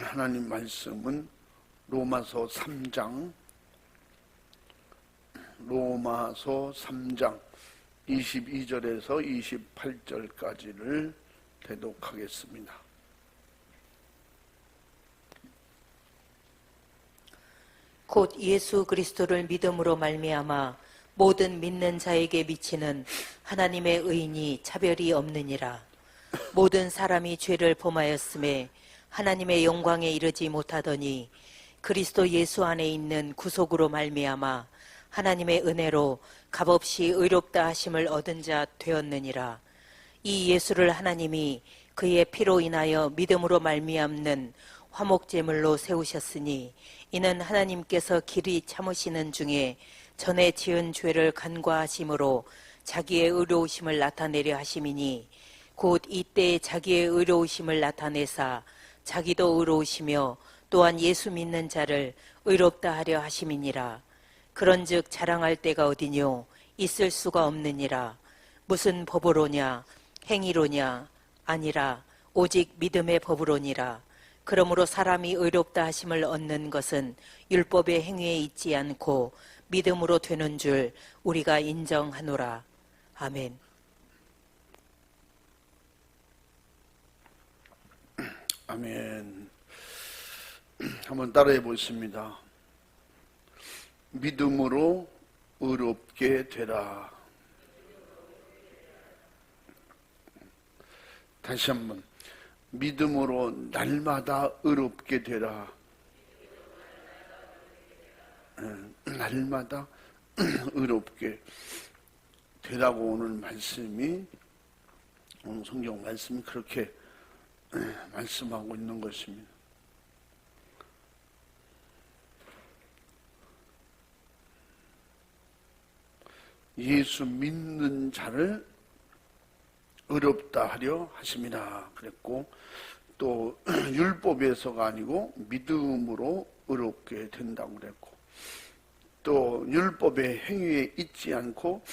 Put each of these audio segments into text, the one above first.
하나님 말씀은 로마서 3장 22절에서 28절까지를 대독하겠습니다. 곧 예수 그리스도를 믿음으로 말미암아 모든 믿는 자에게 미치는 하나님의 의인이 차별이 없느니라. 모든 사람이 죄를 범하였음에 하나님의 영광에 이르지 못하더니 그리스도 예수 안에 있는 구속으로 말미암아 하나님의 은혜로 값없이 의롭다 하심을 얻은 자 되었느니라. 이 예수를 하나님이 그의 피로 인하여 믿음으로 말미암는 화목제물로 세우셨으니 이는 하나님께서 길이 참으시는 중에 전에 지은 죄를 간과하심으로 자기의 의로우심을 나타내려 하심이니 곧 이때 자기의 의로우심을 나타내사 자기도 의로우시며 또한 예수 믿는 자를 의롭다 하려 하심이니라. 그런즉 자랑할 때가 어디뇨? 있을 수가 없느니라. 무슨 법으로냐? 행위로냐? 아니라 오직 믿음의 법으로니라. 그러므로 사람이 의롭다 하심을 얻는 것은 율법의 행위에 있지 않고 믿음으로 되는 줄 우리가 인정하노라. 아멘. 아멘. 한번 따라해 보겠습니다. 믿음으로 의롭게 되라. 다시 한번. 믿음으로 날마다 의롭게 되라. 날마다 의롭게 되라고 오늘 말씀이, 오늘 성경 말씀이 그렇게 말씀하고 있는 것입니다. 예수 믿는 자를 의롭다 하려 하심이라 그랬고, 또 율법에서가 아니고 믿음으로 의롭게 된다고 그랬고, 또 율법의 행위에 있지 않고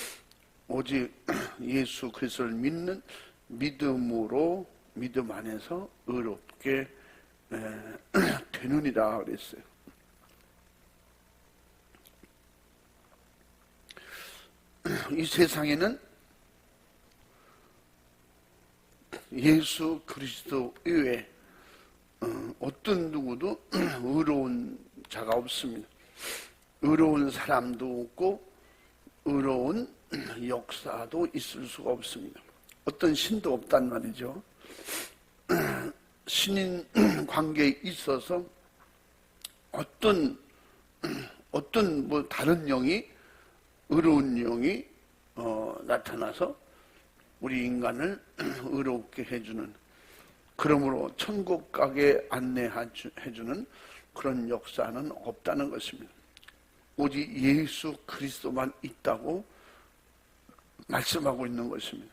오직 예수 그리스도를 믿는 믿음으로, 믿음 안에서 의롭게 되느니라 그랬어요. 이 세상에는 예수 그리스도 이외에 어떤 누구도 의로운 자가 없습니다. 의로운 사람도 없고 의로운 역사도 있을 수가 없습니다. 어떤 신도 없단 말이죠. 신인 관계에 있어서 어떤 다른 영이, 의로운 영이 나타나서 우리 인간을 의롭게 해주는, 그러므로 천국 가게 안내해주는 그런 역사는 없다는 것입니다. 오직 예수 그리스도만 있다고 말씀하고 있는 것입니다.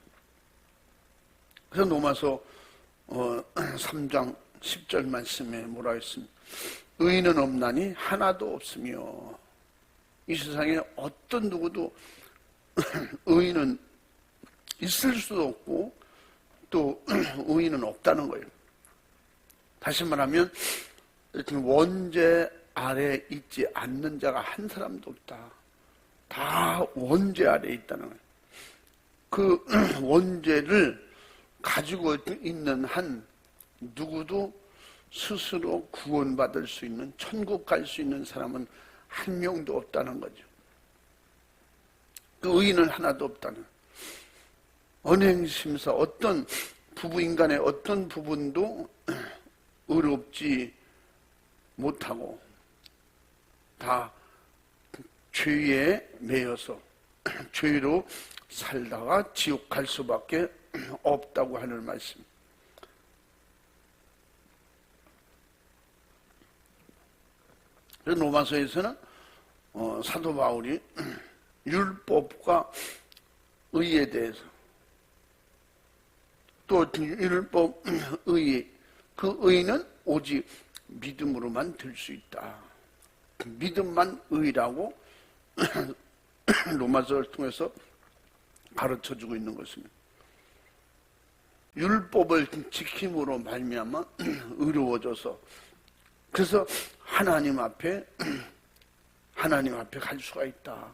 그래서 로마서 3장 10절 말씀에 뭐라 했습니까? 의인은 없나니 하나도 없으며. 이 세상에 어떤 누구도 의인은 있을 수도 없고 또 의인은 없다는 거예요. 다시 말하면 원죄 아래 있지 않는 자가 한 사람도 없다. 다 원죄 아래 있다는 거예요. 그 원죄를 가지고 있는 한 누구도 스스로 구원받을 수 있는, 천국 갈 수 있는 사람은 한 명도 없다는 거죠. 그 의인은 하나도 없다는 거예요. 언행심사, 어떤 부부인간의 어떤 부분도 의롭지 못하고 다 죄에 매여서 죄로 살다가 지옥 갈 수밖에 없다고 하는 말씀. 그래서 로마서에서는 사도 바울이 율법과 의에 대해서, 또 율법 의, 그 의는 오직 믿음으로만 될 수 있다. 믿음만 의라고 로마서를 통해서 가르쳐주고 있는 것입니다. 율법을 지킴으로 말미암아 의로워져서 그래서 하나님 앞에 갈 수가 있다.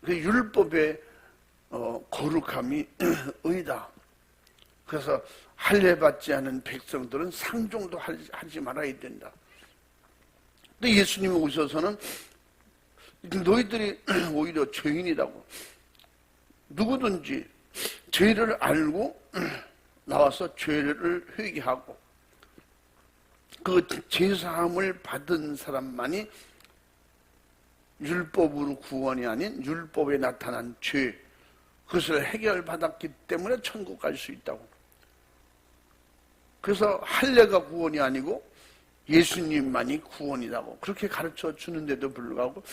그 율법의 거룩함이 의다. 그래서 할례 받지 않은 백성들은 상종도 하지 말아야 된다. 근데 예수님이 오셔서는 너희들이 오히려 죄인이라고, 누구든지 죄를 알고 나와서 죄를 회개하고 그 죄사함을 받은 사람만이 율법으로 구원이 아닌 율법에 나타난 죄, 그것을 해결받았기 때문에 천국 갈 수 있다고. 그래서 할례가 구원이 아니고 예수님만이 구원이라고 그렇게 가르쳐 주는데도 불구하고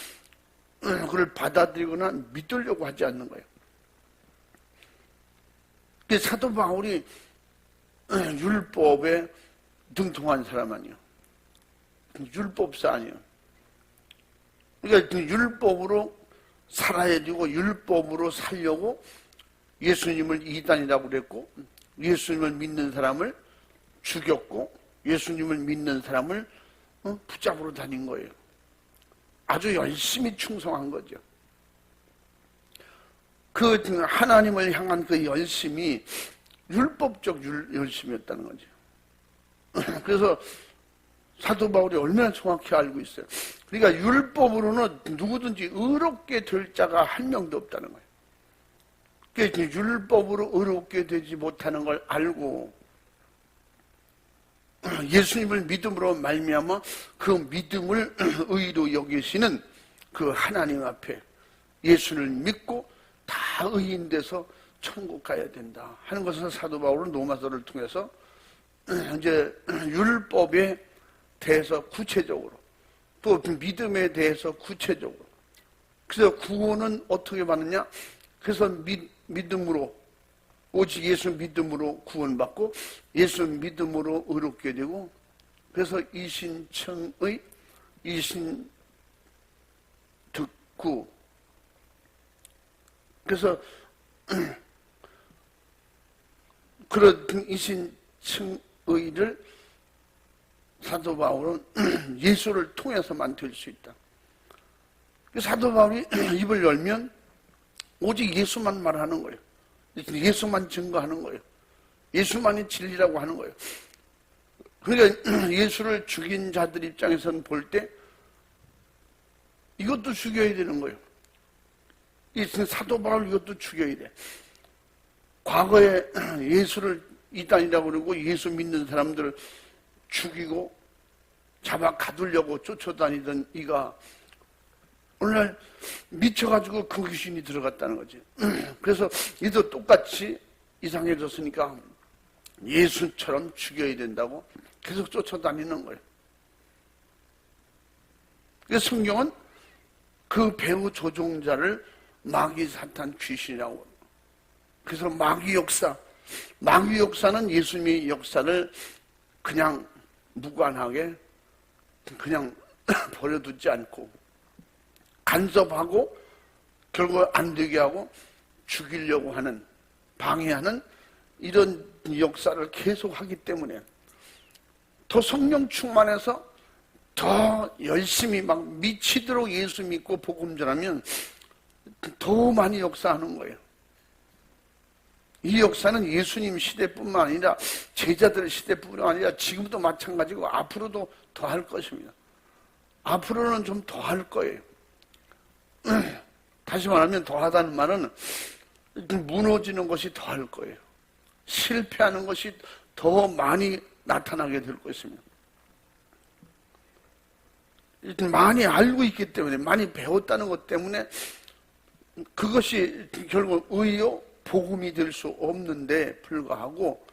그걸 받아들이거나 믿으려고 하지 않는 거예요. 사도 바울이 율법에 등통한 사람 아니에요. 율법사 아니에요. 그러니까 율법으로 살아야 되고 율법으로 살려고 예수님을 이단이라고 그랬고, 예수님을 믿는 사람을 죽였고, 예수님을 믿는 사람을 붙잡으러 다닌 거예요. 아주 열심히 충성한 거죠. 그 하나님을 향한 그 열심이 율법적 열심이었다는 거죠. 그래서 사도 바울이 얼마나 정확히 알고 있어요. 그러니까 율법으로는 누구든지 의롭게 될 자가 한 명도 없다는 거예요. 그러니까 율법으로 의롭게 되지 못하는 걸 알고 예수님을 믿음으로 말미암아 그 믿음을 의로 여기시는 그 하나님 앞에 예수를 믿고 다 의인 돼서 천국 가야 된다 하는 것을 사도 바울은 로마서를 통해서 이제 율법에 대해서 구체적으로, 또 믿음에 대해서 구체적으로, 그래서 구원은 어떻게 받느냐? 그래서 믿음으로, 오직 예수 믿음으로 구원받고 예수 믿음으로 의롭게 되고, 그래서 이신청의 이신득구, 그래서 그런 이신청의를 사도 바울은 예수를 통해서만 될 수 있다. 사도 바울이 입을 열면 오직 예수만 말하는 거예요. 예수만 증거하는 거예요. 예수만이 진리라고 하는 거예요. 그러니까 예수를 죽인 자들 입장에서는 볼 때 이것도 죽여야 되는 거예요. 이 사도 바울 이것도 죽여야 돼. 과거에 예수를 이단이라고 그러고 예수 믿는 사람들을 죽이고 잡아 가두려고 쫓아다니던 이가 오늘날 미쳐가지고 그 귀신이 들어갔다는 거지. 그래서 이도 똑같이 이상해졌으니까 예수처럼 죽여야 된다고 계속 쫓아다니는 거예요. 그래서 성경은 그 배후 조종자를 마귀 사탄 귀신이라고 합니다. 그래서 마귀 역사는 예수님의 역사를 그냥 무관하게 그냥 버려두지 않고 간섭하고 결국 안 되게 하고 죽이려고 하는, 방해하는 이런 역사를 계속하기 때문에 더 성령 충만해서 더 열심히 막 미치도록 예수 믿고 복음 전하면 더 많이 역사하는 거예요. 이 역사는 예수님 시대뿐만 아니라 제자들 시대뿐만 아니라 지금도 마찬가지고 앞으로도 더 할 것입니다. 앞으로는 좀 더 할 거예요. 다시 말하면 더 하다는 말은 무너지는 것이 더 할 거예요. 실패하는 것이 더 많이 나타나게 될 것입니다. 많이 알고 있기 때문에, 많이 배웠다는 것 때문에 그것이 결국 의요 복음이 될 수 없는데 불구하고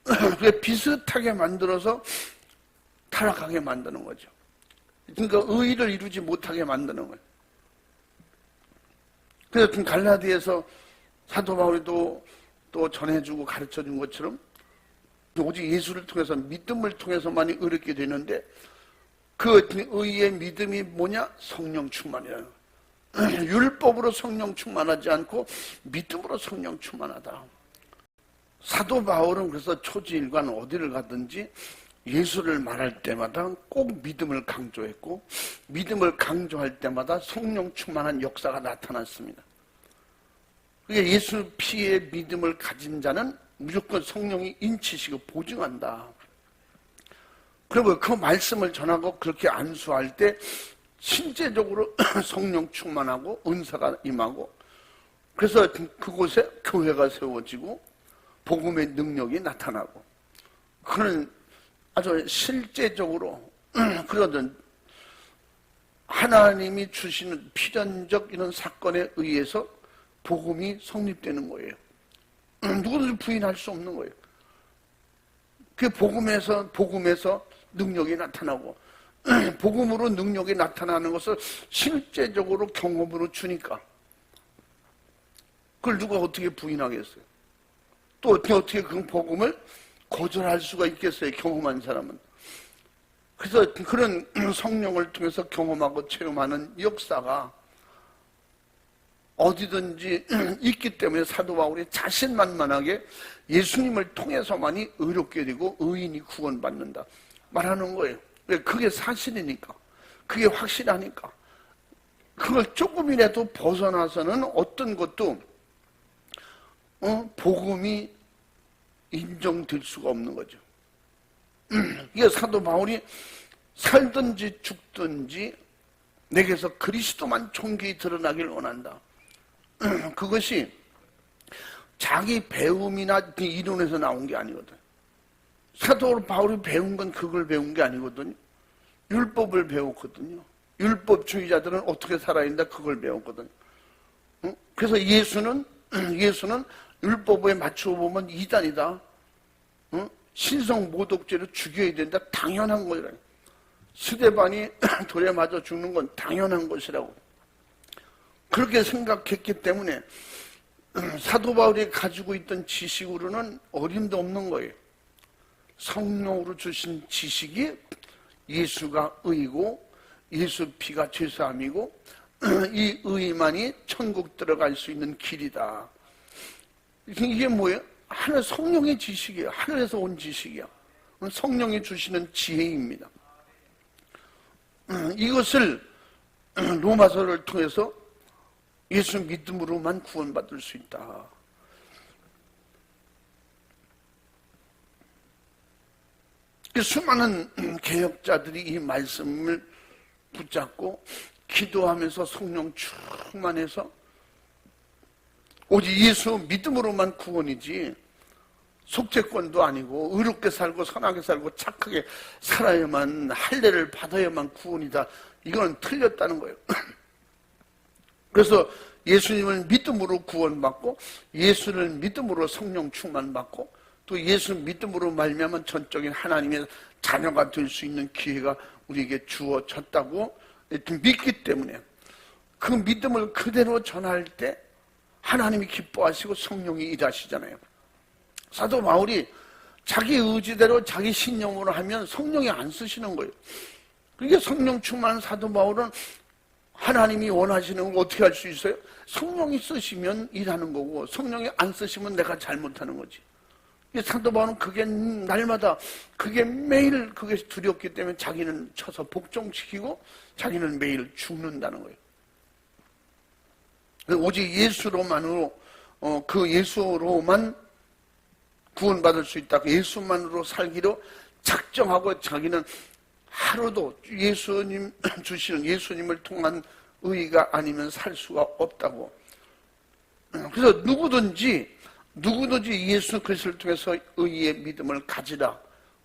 그게 비슷하게 만들어서 타락하게 만드는 거죠. 그러니까 의의를 이루지 못하게 만드는 거예요. 그래서 갈라디아에서 사도 바울이 또 전해주고 가르쳐준 것처럼 오직 예수를 통해서, 믿음을 통해서만이 의롭게 되는데 그 의의 믿음이 뭐냐? 성령 충만이라는 거예요. 율법으로 성령 충만하지 않고 믿음으로 성령 충만하다. 사도 바울은 그래서 초지일관 어디를 가든지 예수를 말할 때마다 꼭 믿음을 강조했고 믿음을 강조할 때마다 성령 충만한 역사가 나타났습니다. 그러니까 예수 피에 믿음을 가진 자는 무조건 성령이 인치시고 보증한다. 그리고 그 말씀을 전하고 그렇게 안수할 때 실제적으로 성령 충만하고 은사가 임하고 그래서 그곳에 교회가 세워지고 복음의 능력이 나타나고 그런 아주 실제적으로 그러던 하나님이 주시는 필연적 이런 사건에 의해서 복음이 성립되는 거예요. 누구든지 부인할 수 없는 거예요. 그 복음에서 능력이 나타나고 복음으로 능력이 나타나는 것을 실제적으로 경험으로 주니까 그걸 누가 어떻게 부인하겠어요? 또 어떻게 그 복음을 거절할 수가 있겠어요? 경험한 사람은. 그래서 그런 성령을 통해서 경험하고 체험하는 역사가 어디든지 있기 때문에 사도 바울이 자신만만하게 예수님을 통해서만이 의롭게 되고 의인이 구원받는다 말하는 거예요. 왜? 그게 사실이니까. 그게 확실하니까. 그걸 조금이라도 벗어나서는 어떤 것도 복음이 인정될 수가 없는 거죠. 이게 사도 바울이 살든지 죽든지 내게서 그리스도만 존귀히 드러나길 원한다. 그것이 자기 배움이나 이론에서 나온 게 아니거든. 사도 바울이 배운 건 그걸 배운 게 아니거든요. 율법을 배웠거든요. 율법주의자들은 어떻게 살아야 된다 그걸 배웠거든요. 그래서 예수는 율법에 맞추어 보면 이단이다. 신성 모독죄로 죽여야 된다. 당연한 거라. 스데반이 돌에 맞아 죽는 건 당연한 것이라고. 그렇게 생각했기 때문에 사도 바울이 가지고 있던 지식으로는 어림도 없는 거예요. 성령으로 주신 지식이 예수가 의고 예수 피가 죄사함이고 이 의만이 천국 들어갈 수 있는 길이다. 이게 뭐예요? 하늘 성령의 지식이에요. 하늘에서 온 지식이야. 성령이 주시는 지혜입니다. 이것을 로마서를 통해서 예수 믿음으로만 구원받을 수 있다. 수많은 개혁자들이 이 말씀을 붙잡고 기도하면서 성령 충만해서 오직 예수 믿음으로만 구원이지 속죄권도 아니고 의롭게 살고 선하게 살고 착하게 살아야만 할례를 받아야만 구원이다. 이건 틀렸다는 거예요. 그래서 예수님을 믿음으로 구원받고 예수를 믿음으로 성령 충만받고 또 예수 믿음으로 말미암아 전적인 하나님의 자녀가 될 수 있는 기회가 우리에게 주어졌다고 믿기 때문에 그 믿음을 그대로 전할 때 하나님이 기뻐하시고 성령이 일하시잖아요. 사도 바울이 자기 의지대로 자기 신념으로 하면 성령이 안 쓰시는 거예요. 그게 성령 충만한 사도 바울은 하나님이 원하시는 걸 어떻게 할 수 있어요? 성령이 쓰시면 일하는 거고 성령이 안 쓰시면 내가 잘못하는 거지. 사도 바울은 그게 날마다 그게 매일 그게 두렵기 때문에 자기는 쳐서 복종시키고 자기는 매일 죽는다는 거예요. 오직 예수로만으로 그 예수로만 구원받을 수 있다. 예수만으로 살기로 작정하고 자기는 하루도 예수님 주시는 예수님을 통한 의가 아니면 살 수가 없다고. 그래서 누구든지 예수 그리스도를 통해서 의의 믿음을 가지라.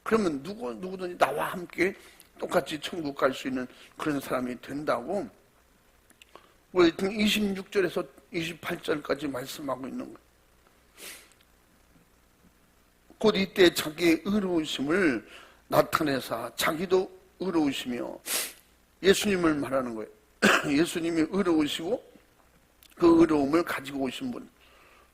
그러면 누구든지 나와 함께 똑같이 천국 갈 수 있는 그런 사람이 된다고 26절에서 28절까지 말씀하고 있는 거예요. 곧 이때 자기의 의로우심을 나타내사 자기도 의로우시며 예수님을 말하는 거예요. 예수님이 의로우시고 그 의로움을 가지고 오신 분.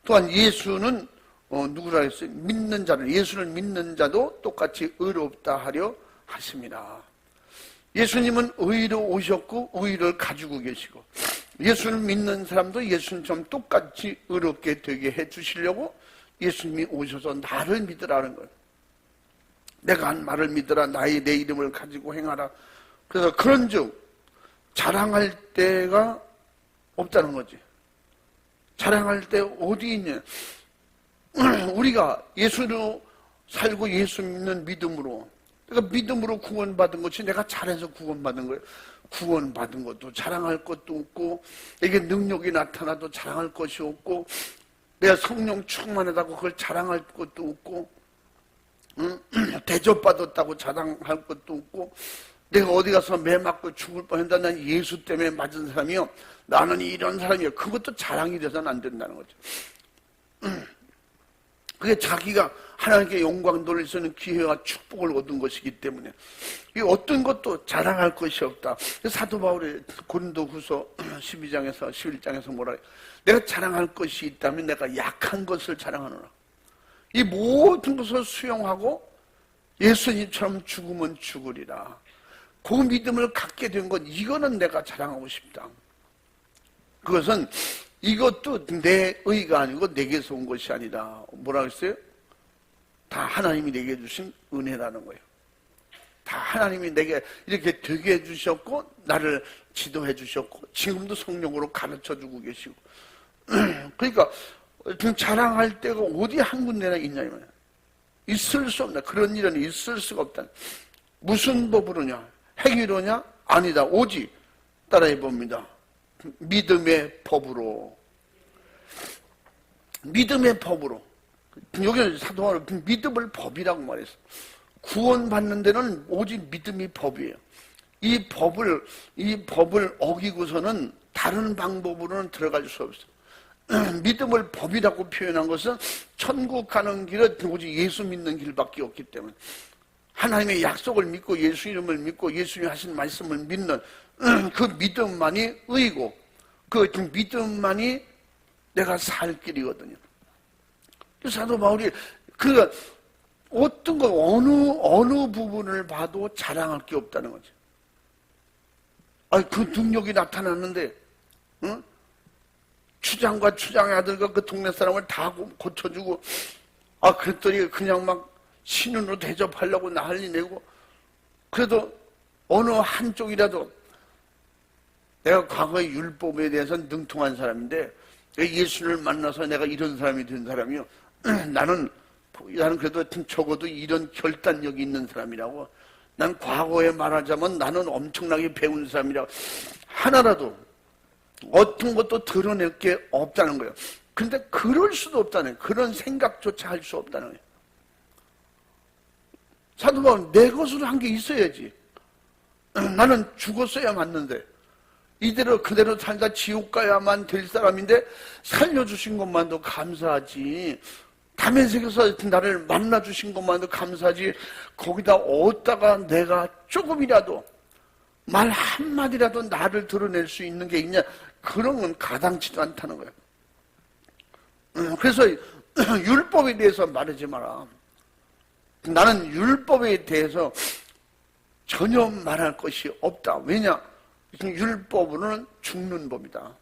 또한 예수는 누구라 했어요? 믿는 자를, 예수를 믿는 자도 똑같이 의롭다 하려 하십니다. 예수님은 의로 오셨고 의를 가지고 계시고 예수를 믿는 사람도 예수님처럼 똑같이 의롭게 되게 해주시려고 예수님이 오셔서 나를 믿으라는 거예요. 내가 한 말을 믿어라. 내 이름을 가지고 행하라. 그래서 그런즉 자랑할 때가 없다는 거지. 자랑할 때 어디 있냐? 우리가 예수로 살고 예수 믿는 믿음으로, 그러니까 믿음으로 구원받은 것이 내가 잘해서 구원받은 거예요. 구원받은 것도 자랑할 것도 없고, 이게 능력이 나타나도 자랑할 것이 없고, 내가 성령 충만하다고 그걸 자랑할 것도 없고, 대접받았다고 자랑할 것도 없고, 내가 어디 가서 매 맞고 죽을 뻔했다. 난 예수 때문에 맞은 사람이요. 나는 이런 사람이요. 그것도 자랑이 돼서는 안 된다는 거죠. 그게 자기가 하나님께 영광 돌릴 수 있는 기회와 축복을 얻은 것이기 때문에 이 어떤 것도 자랑할 것이 없다. 사도 바울이 고린도후서 12장에서 11장에서 뭐라 해요? 내가 자랑할 것이 있다면 내가 약한 것을 자랑하노라. 이 모든 것을 수용하고 예수님처럼 죽으면 죽으리라. 그 믿음을 갖게 된 것, 이거는 내가 자랑하고 싶다. 그것은 이것도 내 의가 아니고 내게서 온 것이 아니라 뭐라 그랬어요? 다 하나님이 내게 주신 은혜라는 거예요. 다 하나님이 내게 이렇게 되게 해주셨고 나를 지도해 주셨고 지금도 성령으로 가르쳐주고 계시고 그러니까 자랑할 때가 어디 한 군데나 있냐면 있을 수 없다. 그런 일은 있을 수가 없다. 무슨 법으로냐? 행위로냐? 아니다. 오직 따라해 봅니다. 믿음의 법으로. 믿음의 법으로. 여기 사도 바울은 믿음을 법이라고 말했어. 구원받는 데는 오직 믿음이 법이에요. 이 법을 어기고서는 다른 방법으로는 들어갈 수 없어. 믿음을 법이라고 표현한 것은 천국 가는 길은 오직 예수 믿는 길밖에 없기 때문에 하나님의 약속을 믿고 예수 이름을 믿고 예수님이 하신 말씀을 믿는 그 믿음만이 의고 그 믿음만이 내가 살 길이거든요. 사도 바울이 그 어떤 거 어느 부분을 봐도 자랑할 게 없다는 거죠. 그 능력이 나타났는데 추장과 추장의 아들과 그 동네 사람을 다 고쳐주고 그랬더니 그냥 막 신윤으로 대접하려고 난리 내고 그래도 어느 한쪽이라도 내가 과거의 율법에 대해서 능통한 사람인데 예수를 만나서 내가 이런 사람이 된 사람이요. 나는 그래도 적어도 이런 결단력이 있는 사람이라고. 난 과거에 말하자면 나는 엄청나게 배운 사람이라고. 하나라도 어떤 것도 드러낼 게 없다는 거예요. 근데 그럴 수도 없다는 거예요. 그런 생각조차 할 수 없다는 거예요. 사도 바울은 내 것으로 한 게 있어야지. 나는 죽었어야 맞는데 이대로 그대로 살다 지옥 가야만 될 사람인데 살려주신 것만도 감사하지. 다메섹에서 나를 만나주신 것만도 감사하지. 거기다 어디다가 내가 조금이라도 말 한마디라도 나를 드러낼 수 있는 게 있냐. 그런 건 가당치도 않다는 거예요. 그래서 율법에 대해서 말하지 마라. 나는 율법에 대해서 전혀 말할 것이 없다. 왜냐? 율법으로는 죽는 법이다.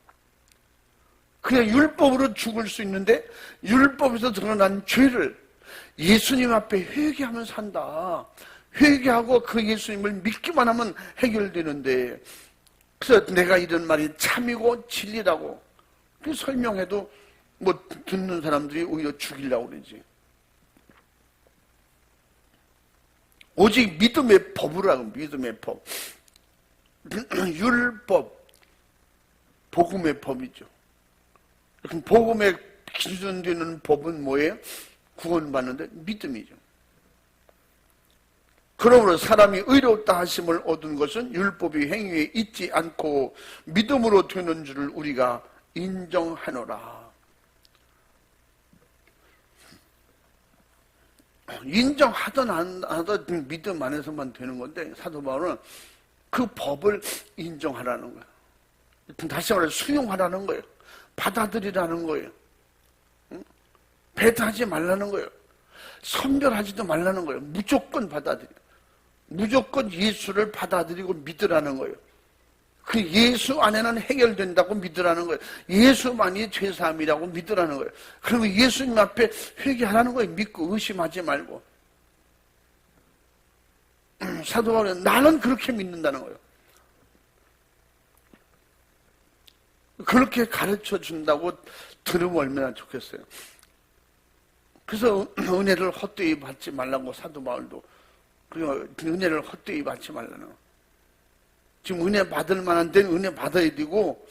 그냥 율법으로 죽을 수 있는데 율법에서 드러난 죄를 예수님 앞에 회개하면 산다. 회개하고 그 예수님을 믿기만 하면 해결되는데 그래서 내가 이런 말이 참이고 진리라고 그 설명해도 뭐 듣는 사람들이 오히려 죽이려고 그러지. 오직 믿음의 법으로 하고 믿음의 법. 율법, 복음의 법이죠. 복음의 기준되는 법은 뭐예요? 구원받는데 믿음이죠. 그러므로 사람이 의롭다 하심을 얻은 것은 율법이 행위에 있지 않고 믿음으로 되는 줄을 우리가 인정하노라. 인정하든 안 하든 믿음 안에서만 되는 건데 사도 바울은 그 법을 인정하라는 거예요. 다시 말해 수용하라는 거예요. 받아들이라는 거예요. 배타하지 말라는 거예요. 선별하지도 말라는 거예요. 무조건 받아들여. 무조건 예수를 받아들이고 믿으라는 거예요. 그 예수 안에는 해결된다고 믿으라는 거예요. 예수만이 죄사함이라고 믿으라는 거예요. 그리고 예수님 앞에 회개하라는 거예요. 믿고 의심하지 말고. 사도 바울은 나는 그렇게 믿는다는 거예요. 그렇게 가르쳐 준다고 들으면 얼마나 좋겠어요. 그래서 은혜를 헛되이 받지 말라고 사도 바울도, 그리고 은혜를 헛되이 받지 말라는 거. 지금 은혜 받을 만한 데는 은혜 받아야 되고,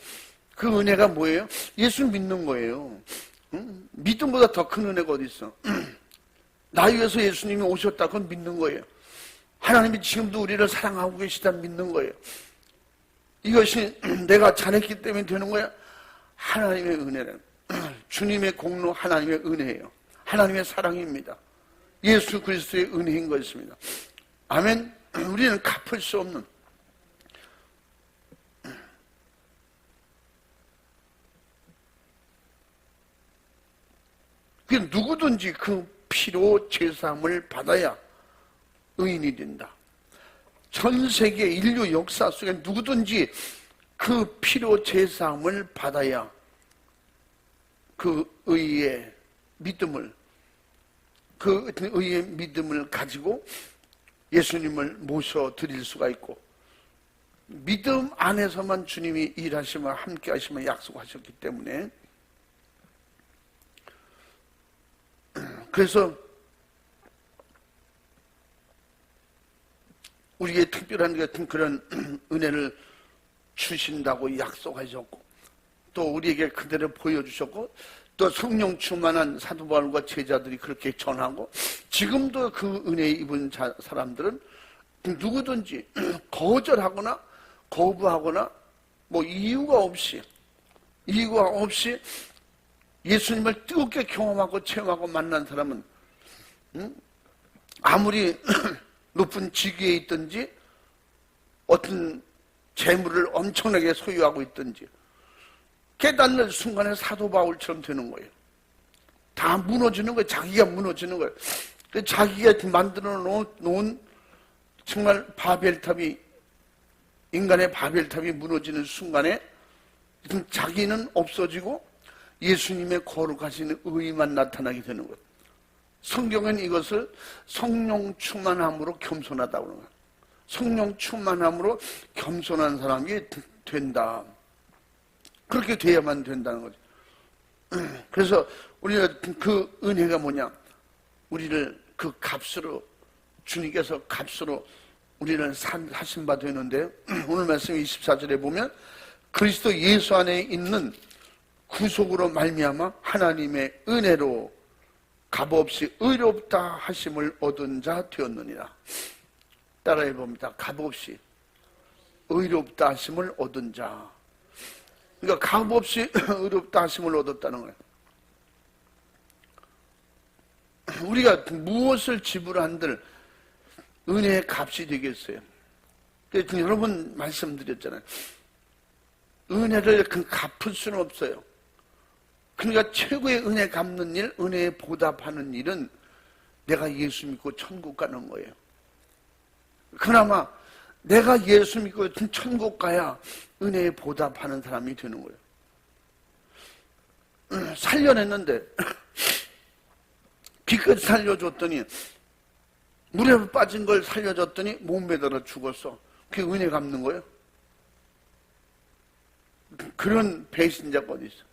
그 은혜가 뭐예요? 예수 믿는 거예요. 믿음보다 더 큰 은혜가 어디 있어? 나 위해서 예수님이 오셨다, 그건 믿는 거예요. 하나님이 지금도 우리를 사랑하고 계시다 믿는 거예요. 이것이 내가 잘했기 때문에 되는 거야? 하나님의 은혜는 주님의 공로, 하나님의 은혜예요. 하나님의 사랑입니다. 예수 그리스도의 은혜인 것입니다. 아멘. 우리는 갚을 수 없는, 그 누구든지 그 피로 제사함을 받아야 의인이 된다. 전 세계 인류 역사 속에 누구든지 그 피로 제사함을 받아야 그 의의 믿음을, 그 의의 믿음을 가지고 예수님을 모셔드릴 수가 있고, 믿음 안에서만 주님이 일하시며 함께 하시며 약속하셨기 때문에, 그래서 우리에게 특별한 같은 그런 은혜를 주신다고 약속하셨고, 또 우리에게 그대로 보여주셨고, 또 성령 충만한 사도 바울과 제자들이 그렇게 전하고, 지금도 그 은혜 입은 사람들은 누구든지 거절하거나 거부하거나 뭐 이유가 없이 예수님을 뜨겁게 경험하고 체험하고 만난 사람은 아무리 높은 직위에 있든지 어떤 재물을 엄청나게 소유하고 있든지 깨닫는 순간에 사도 바울처럼 되는 거예요. 다 무너지는 거예요. 자기가 무너지는 거예요. 자기가 만들어 놓은 정말 바벨탑이, 인간의 바벨탑이 무너지는 순간에 자기는 없어지고 예수님의 거룩하신 의만 나타나게 되는 거예요. 성경은 이것을 성령 충만함으로 겸손하다고 그러는 거예요. 성령 충만함으로 겸손한 사람이 된다. 그렇게 돼야만 된다는 거죠. 그래서 우리가 그 은혜가 뭐냐? 우리를 그 값으로, 주님께서 값으로 우리를 하신 바 되는데, 오늘 말씀 24절에 보면 그리스도 예수 안에 있는 구속으로 말미암아 하나님의 은혜로 값없이 의롭다 하심을 얻은 자 되었느니라. 따라해 봅니다. 값없이 의롭다 하심을 얻은 자. 그러니까 값없이 의롭다 하심을 얻었다는 거예요. 우리가 무엇을 지불한들 은혜의 값이 되겠어요. 그래서 여러 번 말씀드렸잖아요. 은혜를 갚을 수는 없어요. 그러니까 최고의 은혜 갚는 일, 은혜에 보답하는 일은 내가 예수 믿고 천국 가는 거예요. 그나마 내가 예수 믿고 천국 가야 은혜에 보답하는 사람이 되는 거예요. 살려냈는데 기껏 살려줬더니, 물에 빠진 걸 살려줬더니 몸 매달아 죽었어. 그게 은혜 갚는 거예요? 그런 배신자가 어디 있어?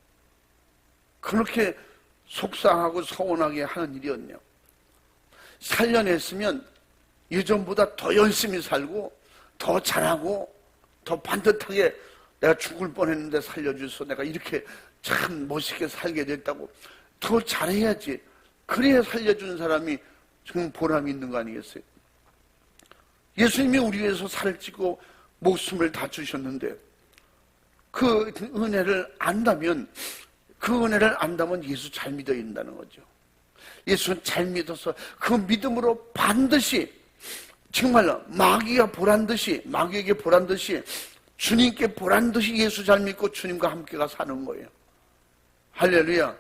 그렇게 속상하고 서운하게 하는 일이었냐? 살려냈으면 예전보다 더 열심히 살고 더 잘하고 더 반듯하게, 내가 죽을 뻔했는데 살려줘서 내가 이렇게 참 멋있게 살게 됐다고 더 잘해야지. 그래야 살려준 사람이 지금 보람이 있는 거 아니겠어요? 예수님이 우리 위해서 살을 찌고 목숨을 다 주셨는데, 그 은혜를 안다면 예수 잘 믿어야 된다는 거죠. 예수는 잘 믿어서 그 믿음으로 반드시, 정말로 마귀에게 보란 듯이 주님께 보란 듯이 예수 잘 믿고 주님과 함께가 사는 거예요. 할렐루야.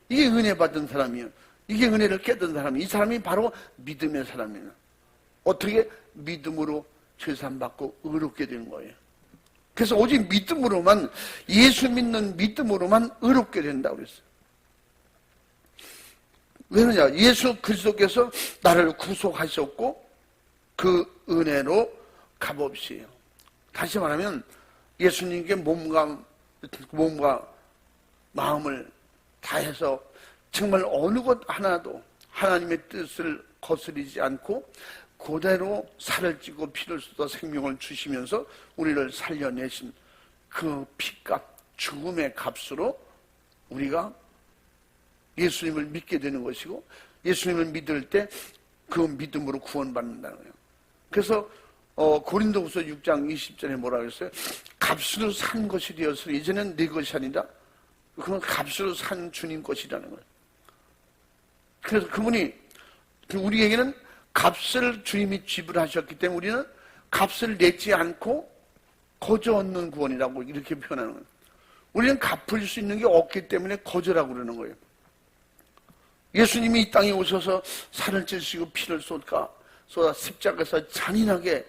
이게 은혜 받은 사람이에요. 이게 은혜를 깨닫는 사람이에요. 이 사람이 바로 믿음의 사람이에요. 어떻게? 믿음으로 죄산받고 의롭게 된 거예요. 그래서 오직 믿음으로만, 예수 믿는 믿음으로만 의롭게 된다고 그랬어요. 왜냐? 예수 그리스도께서 나를 구속하셨고, 그 은혜로 값없이, 다시 말하면 예수님께 몸과 마음을 다해서 정말 어느 것 하나도 하나님의 뜻을 거스리지 않고 그대로 살을 찌고 피를 쏟아 생명을 주시면서 우리를 살려내신 그 피값, 죽음의 값으로 우리가 예수님을 믿게 되는 것이고, 예수님을 믿을 때 그 믿음으로 구원받는다는 거예요. 그래서 고린도후서 6장 20절에 뭐라 그랬어요? 값으로 산 것이 되어서 이제는 내 것이 아니다. 그건 값으로 산 주님 것이라는 거예요. 그래서 그분이 우리에게는 값을 주님이 지불하셨기 때문에 우리는 값을 내지 않고 거저 얻는 구원이라고 이렇게 표현하는 거예요. 우리는 갚을 수 있는 게 없기 때문에 거저라고 그러는 거예요. 예수님이 이 땅에 오셔서 살을 찌시고 피를 쏟아 십자가에서 잔인하게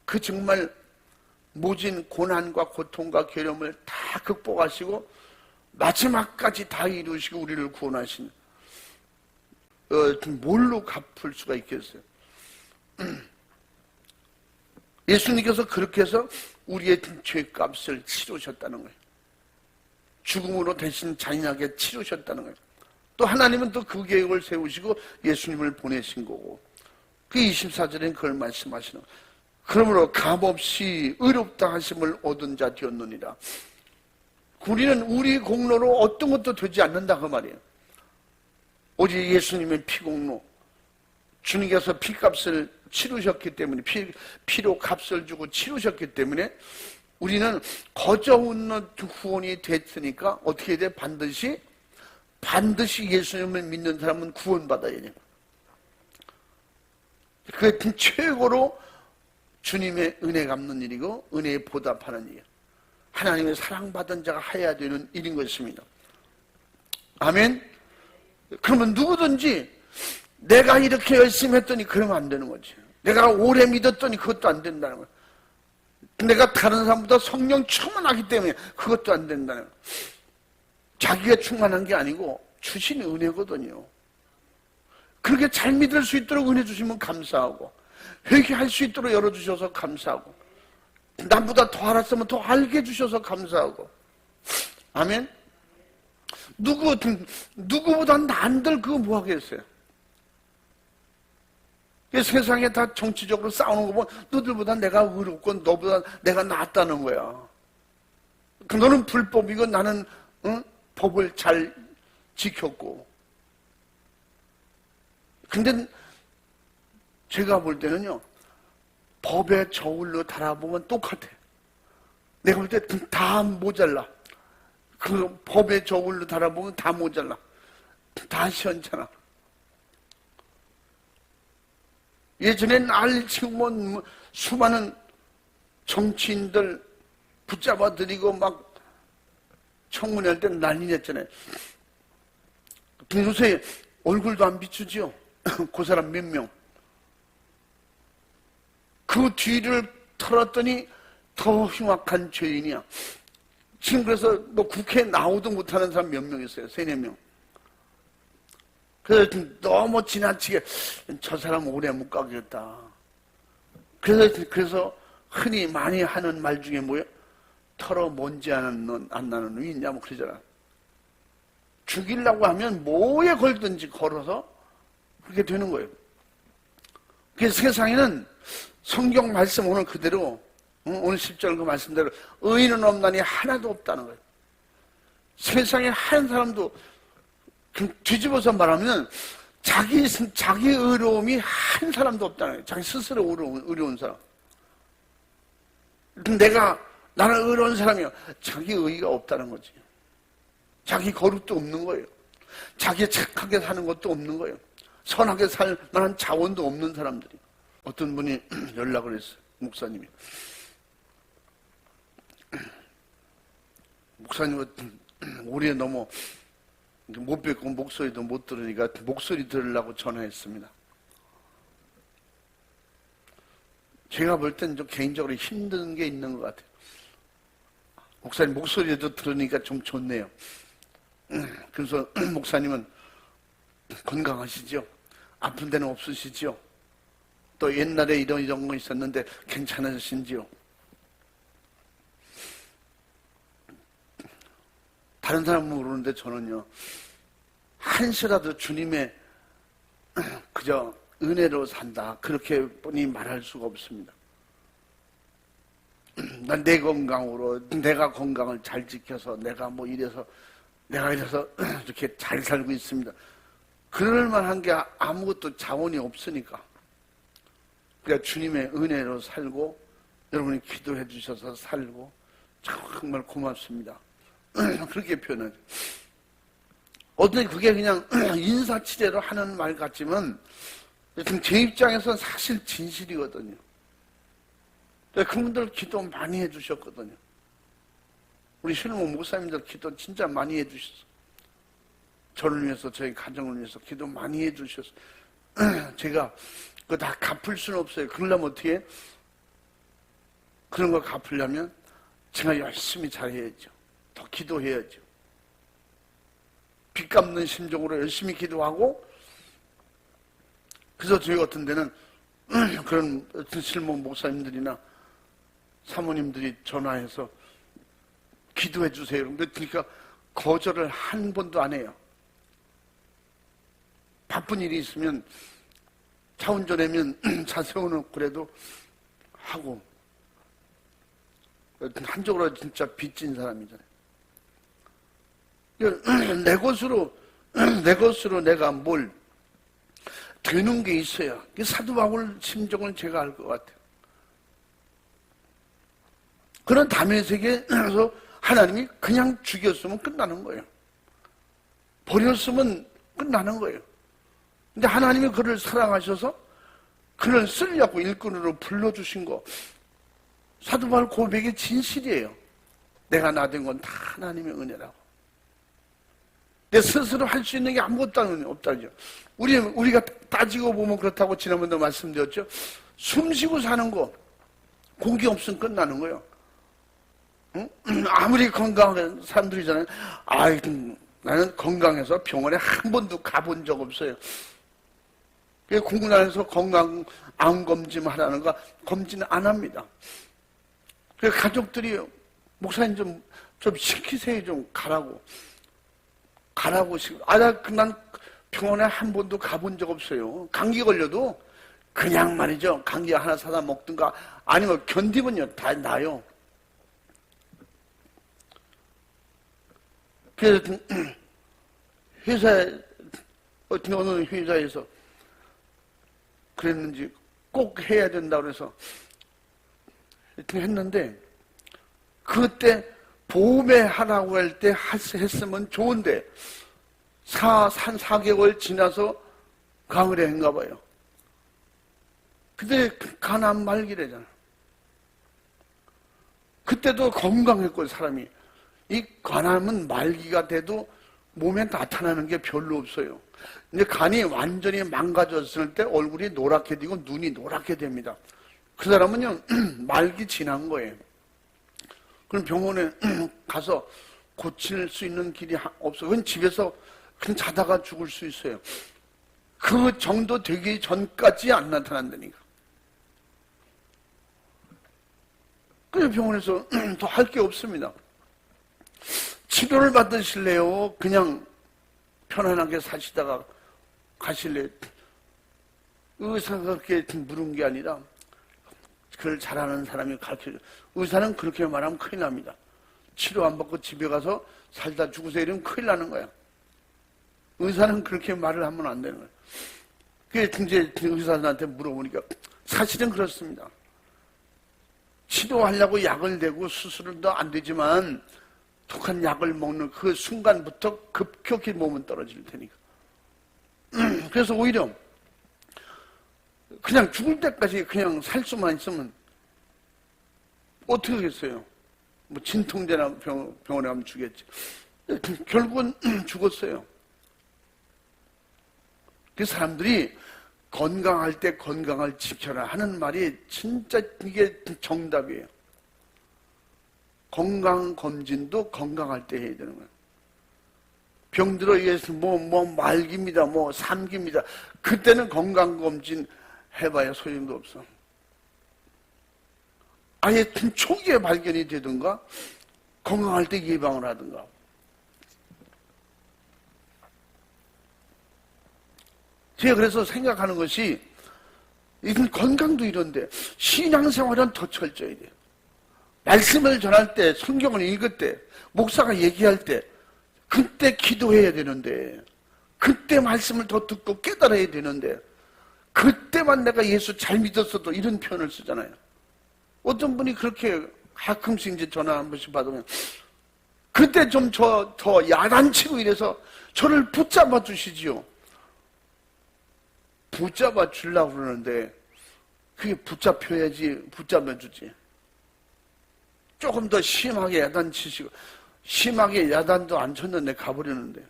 그 정말 모진 고난과 고통과 괴로움을 다 극복하시고 마지막까지 다 이루시고 우리를 구원하신, 뭘로 갚을 수가 있겠어요? 예수님께서 그렇게 해서 우리의 죄값을 치르셨다는 거예요. 죽음으로 대신 잔인하게 치르셨다는 거예요. 또 하나님은 또 그 계획을 세우시고 예수님을 보내신 거고, 그 24절엔 그걸 말씀하시는 거예요. 그러므로 값없이 의롭다 하심을 얻은 자 되었느니라. 우리는 우리 공로로 어떤 것도 되지 않는다 그 말이에요. 오직 예수님의 피공로, 주님께서 피값을 치르셨기 때문에, 피로 값을 주고 치르셨기 때문에 우리는 거저 웃는 구원이 됐으니까 어떻게 돼? 반드시 예수님을 믿는 사람은 구원받아야 돼요. 그게 최고로 주님의 은혜 갚는 일이고 은혜에 보답하는 일이에요. 하나님의 사랑받은 자가 해야 되는 일인 것입니다. 아멘. 그러면 누구든지 내가 이렇게 열심히 했더니 그러면 안 되는 거지. 내가 오래 믿었더니 그것도 안 된다는 거야. 내가 다른 사람보다 성령 충만하기 때문에 그것도 안 된다는 거야. 자기가 충만한 게 아니고 주신 은혜거든요. 그렇게 잘 믿을 수 있도록 은혜 주시면 감사하고, 회개할 수 있도록 열어주셔서 감사하고, 남보다 더 알았으면 더 알게 해주셔서 감사하고. 아멘. 누구보다 난들 그거 뭐 하겠어요? 세상에 다 정치적으로 싸우는 거 보면 너들보다 내가 의롭고 너보다 내가 낫다는 거야. 너는 불법이고 나는 법을 잘 지켰고. 근데 제가 볼 때는요, 법의 저울로 달아보면 똑같아. 내가 볼 때 다 모자라. 그 법의 저울로 달아보면 다 모자라. 다 시원찮아. 예전에 난리치고 수많은 정치인들 붙잡아들이고 막 청문회 할 때 난리 났잖아요. 요새 얼굴도 안 비추지요. 그 사람 몇 명. 그 뒤를 털었더니 더 흉악한 죄인이야. 지금 그래서 뭐 국회에 나오도 못하는 사람 몇 명 있어요. 3-4명. 그래서 너무 지나치게 저 사람 오래 못 가겠다. 그래서 흔히 많이 하는 말 중에 뭐예요? 털어 먼지 안 나는 놈이 있냐 뭐 그러잖아. 죽이려고 하면 뭐에 걸든지 걸어서 그렇게 되는 거예요. 그래서 세상에는 성경 말씀 오늘 그대로, 오늘 10절 그 말씀대로 의인은 없나니 하나도 없다는 거예요. 세상에 한 사람도, 뒤집어서 말하면 자기 의로움이 한 사람도 없다는 거예요. 자기 스스로 의로운 사람. 나는 의로운 사람이야. 자기 의의가 없다는 거지. 자기 거룩도 없는 거예요. 자기 착하게 사는 것도 없는 거예요. 선하게 살 만한 자원도 없는 사람들이. 어떤 분이 연락을 했어요. 목사님이. 목사님은 올해 너무 못 뵙고 목소리도 못 들으니까 목소리 들으려고 전화했습니다. 제가 볼 땐 좀 개인적으로 힘든 게 있는 것 같아요. 목사님 목소리도 들으니까 좀 좋네요. 그래서 목사님은 건강하시죠? 아픈 데는 없으시죠? 또 옛날에 이런 거 있었는데 괜찮으신지요? 다른 사람은 모르는데 저는요, 한시라도 주님의 그저 은혜로 산다, 그렇게 뻔히 말할 수가 없습니다. 난 내 건강으로, 내가 건강을 잘 지켜서, 내가 이래서 이렇게 잘 살고 있습니다. 그럴 만한 게 아무것도 자원이 없으니까. 그러니까 주님의 은혜로 살고, 여러분이 기도해 주셔서 살고, 정말 고맙습니다. 그렇게 표현하죠. 어떤 그게 그냥 인사치레로 하는 말 같지만, 제 입장에서는 사실 진실이거든요. 그분들 기도 많이 해주셨거든요. 우리 신흥 목사님들 기도 진짜 많이 해주셨어요. 저를 위해서, 저희 가정을 위해서 기도 많이 해주셨어요. 제가 그거 다 갚을 수는 없어요. 그러려면 어떻게? 그런 거 갚으려면 제가 열심히 잘해야죠. 더 기도해야죠. 빚 갚는 심정으로 열심히 기도하고, 그래서 저희 같은 데는 그런 실무 목사님들이나 사모님들이 전화해서 기도해 주세요. 그러니까 거절을 한 번도 안 해요. 바쁜 일이 있으면 차 운전하면 차 세워놓고 그래도 하고, 한쪽으로 진짜 빚진 사람이잖아요. 내 것으로 내가 뭘 되는 게 있어야. 사도 바울 심정을 제가 알 것 같아요. 그런 담의 세계에서 하나님이 그냥 죽였으면 끝나는 거예요. 버렸으면 끝나는 거예요. 근데 하나님이 그를 사랑하셔서 그를 쓰려고 일꾼으로 불러주신 거, 사도 바울 고백이 진실이에요. 내가 나된 건 다 하나님의 은혜라고. 내 스스로 할 수 있는 게 아무것도 없다죠. 우리가 따지고 보면 그렇다고 지난번도 말씀드렸죠. 숨 쉬고 사는 거, 공기 없으면 끝나는 거예요. 응? 아무리 건강한 사람들이잖아요. 나는 건강해서 병원에 한 번도 가본 적 없어요. 공군안에서 건강 암 검진 하라는가, 검진 안 합니다. 그래서 가족들이 목사님 좀 시키세요, 좀 가라고. 난 병원에 한 번도 가본 적 없어요. 감기 걸려도 그냥 말이죠. 감기 하나 사다 먹든가 아니면 견디면요 다 나요. 그래서 어느 회사에서 그랬는지 꼭 해야 된다고 해서 했는데, 그때 보험에 하라고 할 때 했으면 좋은데 4개월 지나서 강의를 했가 봐요. 근데 간암 말기래잖아. 그때도 건강했고 사람이. 이 간암은 말기가 돼도 몸에 나타나는 게 별로 없어요. 근데 간이 완전히 망가졌을 때 얼굴이 노랗게 되고 눈이 노랗게 됩니다. 그 사람은요 말기 지난 거예요. 그럼 병원에 가서 고칠 수 있는 길이 없어. 그건 집에서 그냥 자다가 죽을 수 있어요. 그 정도 되기 전까지 안 나타난다니까. 그래서 병원에서 더 할 게 없습니다. 치료를 받으실래요? 그냥 편안하게 사시다가 가실래요? 의사가 그렇게 물은 게 아니라 그걸 잘하는 사람이 가르쳐줘. 의사는 그렇게 말하면 큰일 납니다. 치료 안 받고 집에 가서 살다 죽으세요 이러면 큰일 나는 거야. 의사는 그렇게 말을 하면 안 되는 거야. 그게 이제 의사들한테 물어보니까 사실은 그렇습니다. 치료하려고 약을 대고 수술도 안 되지만 독한 약을 먹는 그 순간부터 급격히 몸은 떨어질 테니까. 그래서 오히려 그냥 죽을 때까지 그냥 살 수만 있으면 어떻게 하겠어요? 뭐 진통제나 병원에 가면 죽겠지. 결국은 죽었어요. 그 사람들이 건강할 때 건강을 지켜라 하는 말이 진짜 이게 정답이에요. 건강검진도 건강할 때 해야 되는 거예요. 병들어 얘기해서 말기입니다, 삼기입니다. 그때는 건강검진 해봐야 소용도 없어. 아예 초기에 발견이 되든가 건강할 때 예방을 하든가. 제가 그래서 생각하는 것이 이건 건강도 이런데 신앙생활은 더 철저해야 돼요. 말씀을 전할 때, 성경을 읽을 때, 목사가 얘기할 때 그때 기도해야 되는데, 그때 말씀을 더 듣고 깨달아야 되는데, 그때만 내가 예수 잘 믿었어도 이런 표현을 쓰잖아요. 어떤 분이 그렇게 가끔씩 이제 전화 한 번씩 받으면 그때 좀 더 야단치고 이래서 저를 붙잡아 주시지요. 붙잡아 주려고 그러는데 그게 붙잡혀야지 붙잡아 주지. 조금 더 심하게 야단치시고, 심하게 야단도 안 쳤는데 가버리는데.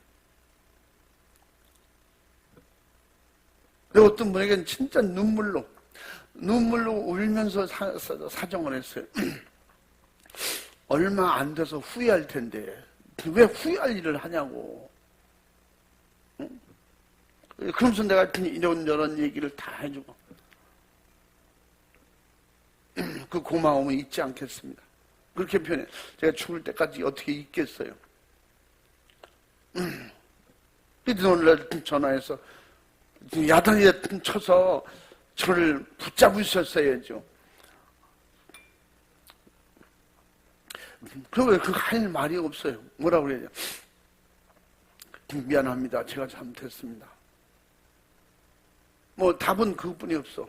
근데 어떤 분에게는 진짜 눈물로 울면서 사정을 했어요. 얼마 안 돼서 후회할 텐데 왜 후회할 일을 하냐고. 응? 그러면서 내가 이런저런 얘기를 다 해주고 그 고마움은 잊지 않겠습니다. 그렇게 표현해. 제가 죽을 때까지 어떻게 잊겠어요. 그래서 오늘날 전화해서 야단이 쳐서 저를 붙잡으셨어야죠. 그러면 그 할 말이 없어요. 뭐라고 그래야 돼요? 미안합니다. 제가 잘못했습니다. 뭐 답은 그것뿐이 없어.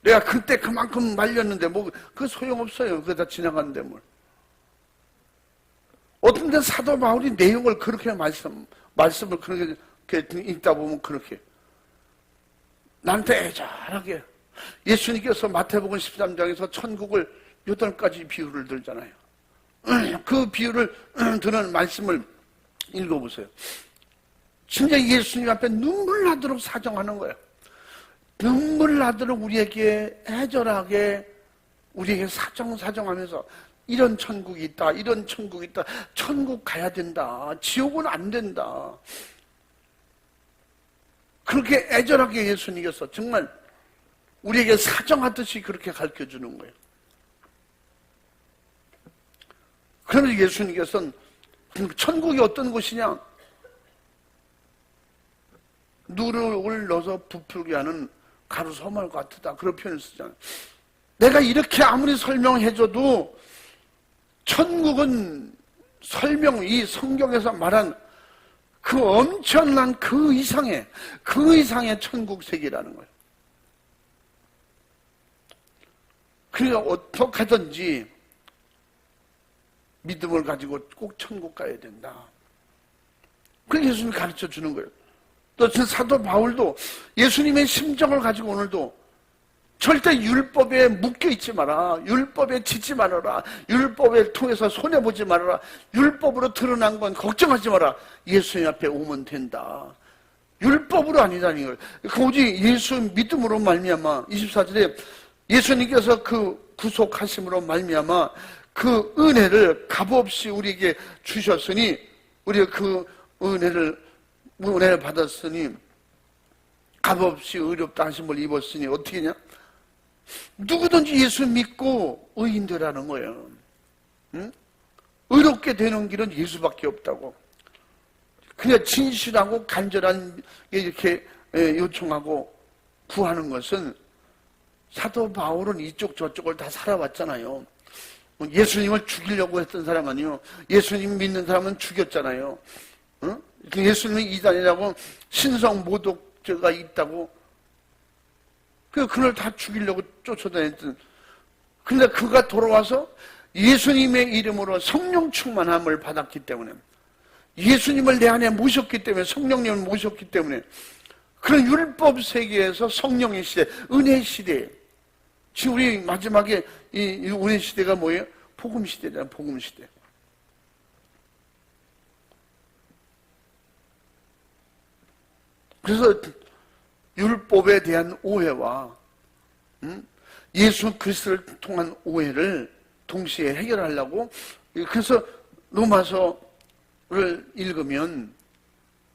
내가 그때 그만큼 말렸는데 그 소용없어요. 그거 다 지나갔는데 뭘. 어떤 데 사도 바울이 내용을 그렇게 말씀을 그렇게 읽다 보면 그렇게 나한테 애절하게 예수님께서 마태복음 13장에서 천국을 8가지 비유를 들잖아요. 그 비유를 드는 말씀을 읽어보세요. 진짜 예수님 앞에 눈물 나도록 사정하는 거예요. 눈물 나도록 우리에게 애절하게 우리에게 사정하면서 이런 천국이 있다, 이런 천국이 있다, 천국 가야 된다, 지옥은 안 된다. 그렇게 애절하게 예수님께서 정말 우리에게 사정하듯이 그렇게 가르쳐주는 거예요. 그러면서 예수님께서는 천국이 어떤 곳이냐? 누룩을 넣어서 부풀게 하는 가루 소말 같다. 그런 표현을 쓰잖아요. 내가 이렇게 아무리 설명해줘도 천국은 이 성경에서 말한 그 엄청난 그 이상의 천국 세계라는 거예요. 그러니까 어떻게 하든지 믿음을 가지고 꼭 천국 가야 된다. 그걸 예수님이 가르쳐 주는 거예요. 또 사도 바울도 예수님의 심정을 가지고 오늘도 절대 율법에 묶여있지 마라. 율법에 지지 말아라. 율법을 통해서 손해보지 말아라. 율법으로 드러난 건 걱정하지 마라. 예수님 앞에 오면 된다. 율법으로 아니다는 걸. 오직 예수 믿음으로 말미암아 24절에 예수님께서 그 구속하심으로 말미암아 그 은혜를 값없이 우리에게 주셨으니 우리가 그 은혜를 받았으니 값없이 의롭다 하심을 입었으니 어떻게 하냐? 누구든지 예수 믿고 의인 되라는 거예요. 응? 의롭게 되는 길은 예수밖에 없다고. 그냥 진실하고 간절한 이렇게 요청하고 구하는 것은 사도 바울은 이쪽 저쪽을 다 살아왔잖아요. 예수님을 죽이려고 했던 사람 아니요. 예수님 믿는 사람은 죽였잖아요. 응? 예수님이 이단이라고 신성 모독죄가 있다고 그걸 다 죽이려고 쫓아다녔던. 근데 그가 돌아와서 예수님의 이름으로 성령 충만함을 받았기 때문에 예수님을 내 안에 모셨기 때문에 성령님을 모셨기 때문에 그런 율법 세계에서 성령의 시대, 은혜 시대. 지금 우리 마지막에 이 은혜 시대가 뭐예요? 복음 시대잖아요. 복음 시대. 그래서 율법에 대한 오해와 예수 그리스도를 통한 오해를 동시에 해결하려고 그래서 로마서를 읽으면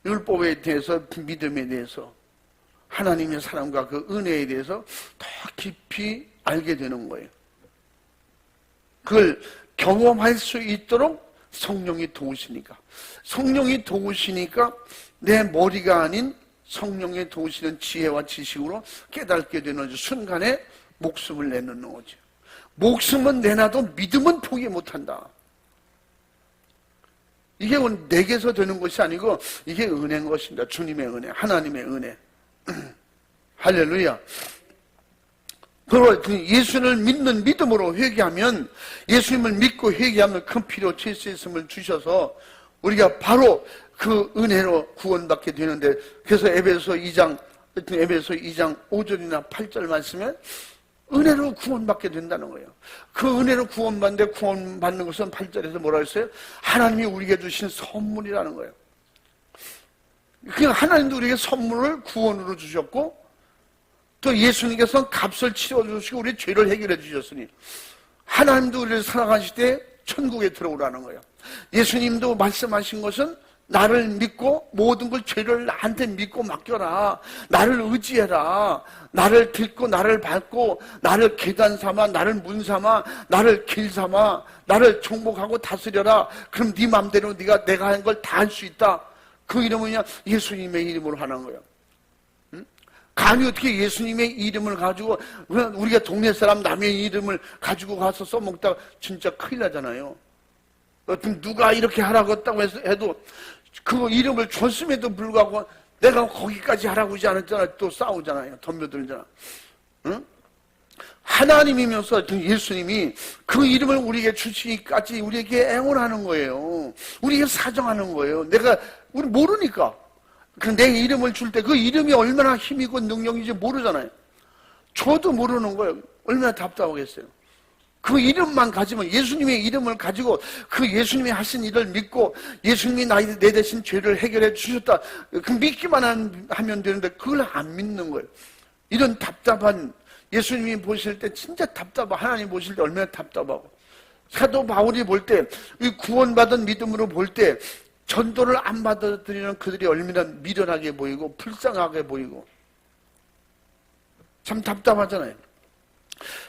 율법에 대해서 믿음에 대해서 하나님의 사랑과 그 은혜에 대해서 더 깊이 알게 되는 거예요. 그걸 경험할 수 있도록 성령이 도우시니까. 성령이 도우시니까 내 머리가 아닌 성령이 도우시는 지혜와 지식으로 깨닫게 되는 순간에 목숨을 내놓는 거죠. 목숨은 내놔도 믿음은 포기 못한다. 이게 내게서 되는 것이 아니고 이게 은혜인 것입니다. 주님의 은혜, 하나님의 은혜. 할렐루야. 그리고 예수를 믿는 믿음으로 회개하면, 예수님을 믿고 회개하면 큰 피로 칠 수 있음을 주셔서 우리가 바로 그 은혜로 구원받게 되는데, 그래서 에베소 2장 5절이나 8절 말씀에 은혜로 구원받게 된다는 거예요. 그 은혜로 구원받는데, 구원받는 것은 8절에서 뭐라 했어요? 하나님이 우리에게 주신 선물이라는 거예요. 그러니까 하나님도 우리에게 선물을 구원으로 주셨고, 또 예수님께서 값을 치러주시고 우리 죄를 해결해 주셨으니 하나님도 우리를 사랑하실 때 천국에 들어오라는 거예요. 예수님도 말씀하신 것은 나를 믿고 모든 걸 죄를 나한테 믿고 맡겨라. 나를 의지해라. 나를 듣고 나를 밟고 나를 계단 삼아, 나를 문 삼아, 나를 길 삼아, 나를 정복하고 다스려라. 그럼 네 맘대로 내가 한 걸 다 할 수 있다. 그 이름은 그냥 예수님의 이름으로 하는 거예요. 감히 어떻게 예수님의 이름을 가지고 우리가 동네 사람 남의 이름을 가지고 가서 써먹다가 진짜 큰일 나잖아요. 누가 이렇게 하라고 했다고 해도 그 이름을 줬음에도 불구하고 내가 거기까지 하라고 하지 않았잖아. 또 싸우잖아요. 덤벼들잖아. 응? 하나님이면서 예수님이 그 이름을 우리에게 주시기까지 우리에게 애원하는 거예요. 우리에게 사정하는 거예요. 우리 모르니까. 내 이름을 줄 때 그 이름이 얼마나 힘이고 능력인지 모르잖아요. 저도 모르는 거예요. 얼마나 답답하겠어요. 그 이름만 가지면, 예수님의 이름을 가지고 그 예수님이 하신 일을 믿고 예수님이 내 대신 죄를 해결해 주셨다. 그 믿기만 하면 되는데 그걸 안 믿는 거예요. 이런 답답한, 예수님이 보실 때 진짜 답답하고 하나님 보실 때 얼마나 답답하고, 사도 바울이 볼 때, 구원받은 믿음으로 볼 때 전도를 안 받아들이는 그들이 얼마나 미련하게 보이고 불쌍하게 보이고 참 답답하잖아요.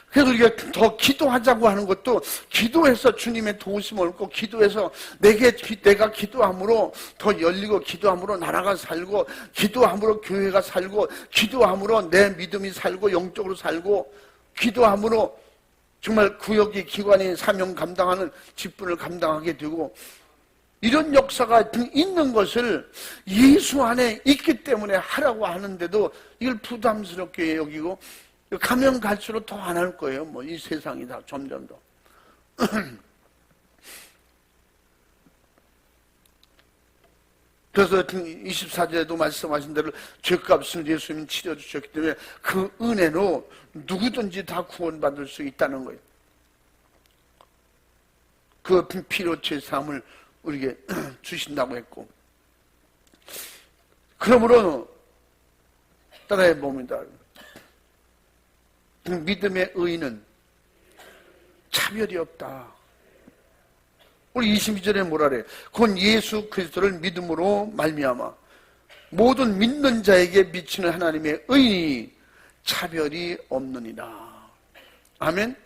그래서 우리가 더 기도하자고 하는 것도, 기도해서 주님의 도우심을 얻고, 기도해서 내가 기도함으로 더 열리고, 기도함으로 나라가 살고, 기도함으로 교회가 살고, 기도함으로 내 믿음이 살고 영적으로 살고, 기도함으로 정말 구역이 기관이 사명 감당하는 직분을 감당하게 되고, 이런 역사가 있는 것을 예수 안에 있기 때문에 하라고 하는데도 이걸 부담스럽게 여기고, 가면 갈수록 더 안 할 거예요. 이 세상이 다 점점 더. 그래서 24절에도 말씀하신 대로 죄값을 예수님이 치러주셨기 때문에 그 은혜로 누구든지 다 구원받을 수 있다는 거예요. 그 피로 죄사함을 우리에게 주신다고 했고, 그러므로 따라해 봅니다. 믿음의 의인은 차별이 없다. 우리 22절에 뭐라 그래? 곧 예수 그리스도를 믿음으로 말미암아 모든 믿는 자에게 미치는 하나님의 의인이 차별이 없느니라. 아멘.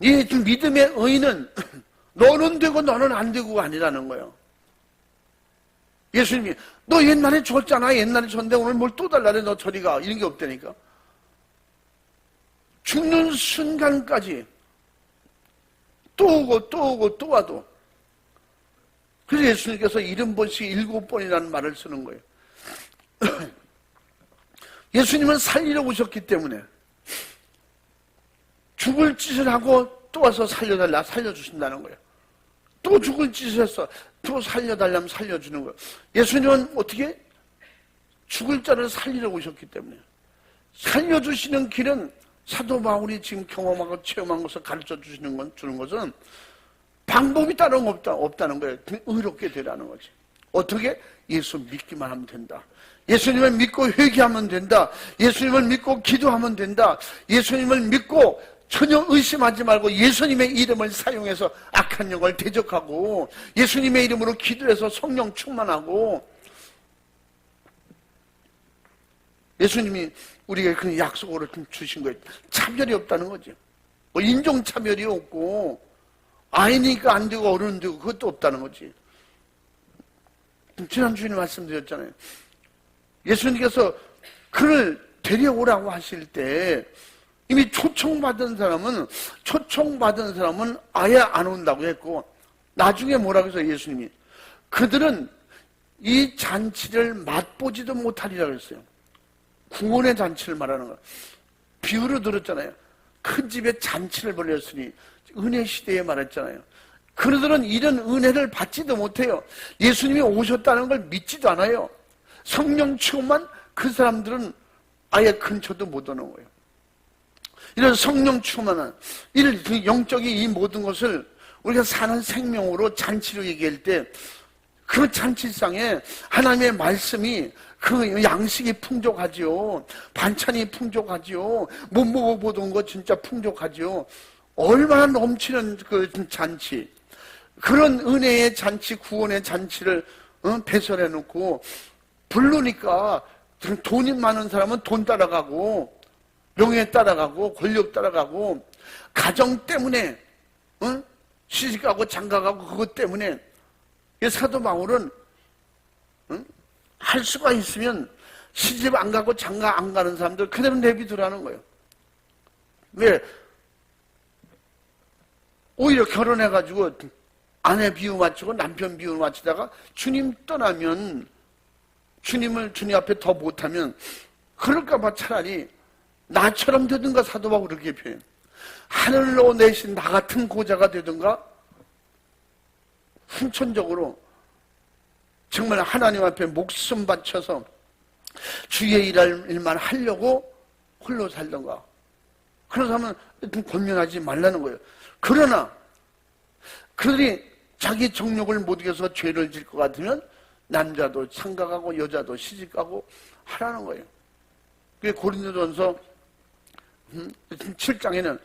이 믿음의 의인은 너는 되고 너는 안 되고가 아니라는 거예요. 예수님이 너 옛날에 줬잖아. 옛날에 줬는데 오늘 뭘 또 달라래. 너 저리 가. 이런 게 없다니까. 죽는 순간까지 또 오고 또 오고 또 와도. 그래서 예수님께서 70번씩 7번이라는 말을 쓰는 거예요. 예수님은 살리러 오셨기 때문에 죽을 짓을 하고 또 와서 살려달라, 살려주신다는 거예요. 또 죽을 짓을 했어. 또 살려달라면 살려주는 거예요. 예수님은 어떻게? 죽을 자를 살리러 오셨기 때문에. 살려주시는 길은 사도 바울이 지금 경험하고 체험한 것을 가르쳐 주는 것은 방법이 다른 거 없다는 거예요. 의롭게 되라는 거지. 어떻게? 예수 믿기만 하면 된다. 예수님을 믿고 회개하면 된다. 예수님을 믿고 기도하면 된다. 예수님을 믿고 전혀 의심하지 말고 예수님의 이름을 사용해서 악한 영을 대적하고, 예수님의 이름으로 기도해서 성령 충만하고, 예수님이 우리에게 그 약속으로 좀 주신 거예요. 차별이 없다는 거죠. 뭐 인종차별이 없고 아이니까 안 되고 어른 되고 그것도 없다는 거지. 지난주에 말씀드렸잖아요. 예수님께서 그를 데려오라고 하실 때 이미 초청받은 사람은 아예 안 온다고 했고, 나중에 뭐라고 해서 예수님이 그들은 이 잔치를 맛보지도 못하리라고 했어요. 구원의 잔치를 말하는 거예요. 비유로 들었잖아요. 큰 집에 잔치를 벌였으니 은혜 시대에 말했잖아요. 그들은 이런 은혜를 받지도 못해요. 예수님이 오셨다는 걸 믿지도 않아요. 성령 충만 그 사람들은 아예 근처도 못 오는 거예요. 이런 성령 충만한 영적인 이 모든 것을 우리가 사는 생명으로 잔치로 얘기할 때 그 잔치상에 하나님의 말씀이 그 양식이 풍족하지요. 반찬이 풍족하지요. 못 먹어보던 거 진짜 풍족하지요. 얼마나 넘치는 그 잔치. 그런 은혜의 잔치, 구원의 잔치를 배설해 놓고 부르니까 돈이 많은 사람은 돈 따라가고 명예 따라가고 권력 따라가고 가정 때문에 시집가고 장가가고 그것 때문에 사도 바울은 할 수가 있으면 시집 안 가고 장가 안 가는 사람들 그대로 내비두라는 거예요. 왜? 오히려 결혼해가지고 아내 비유 맞추고 남편 비유 맞추다가 주님 떠나면 주님 앞에 더 못하면 그럴까봐 차라리 나처럼 되든가 사도 바울 그렇게 표현. 하늘로 내신 나 같은 고자가 되든가 hun천적으로 정말 하나님 앞에 목숨 바쳐서 주의 일만 하려고 홀로 살던가. 그런 사람은 권면하지 말라는 거예요. 그러나 그들이 자기 정욕을 못 이겨서 죄를 질 것 같으면 남자도 장가가고 여자도 시집가고 하라는 거예요. 그게 고린도전서 7장에는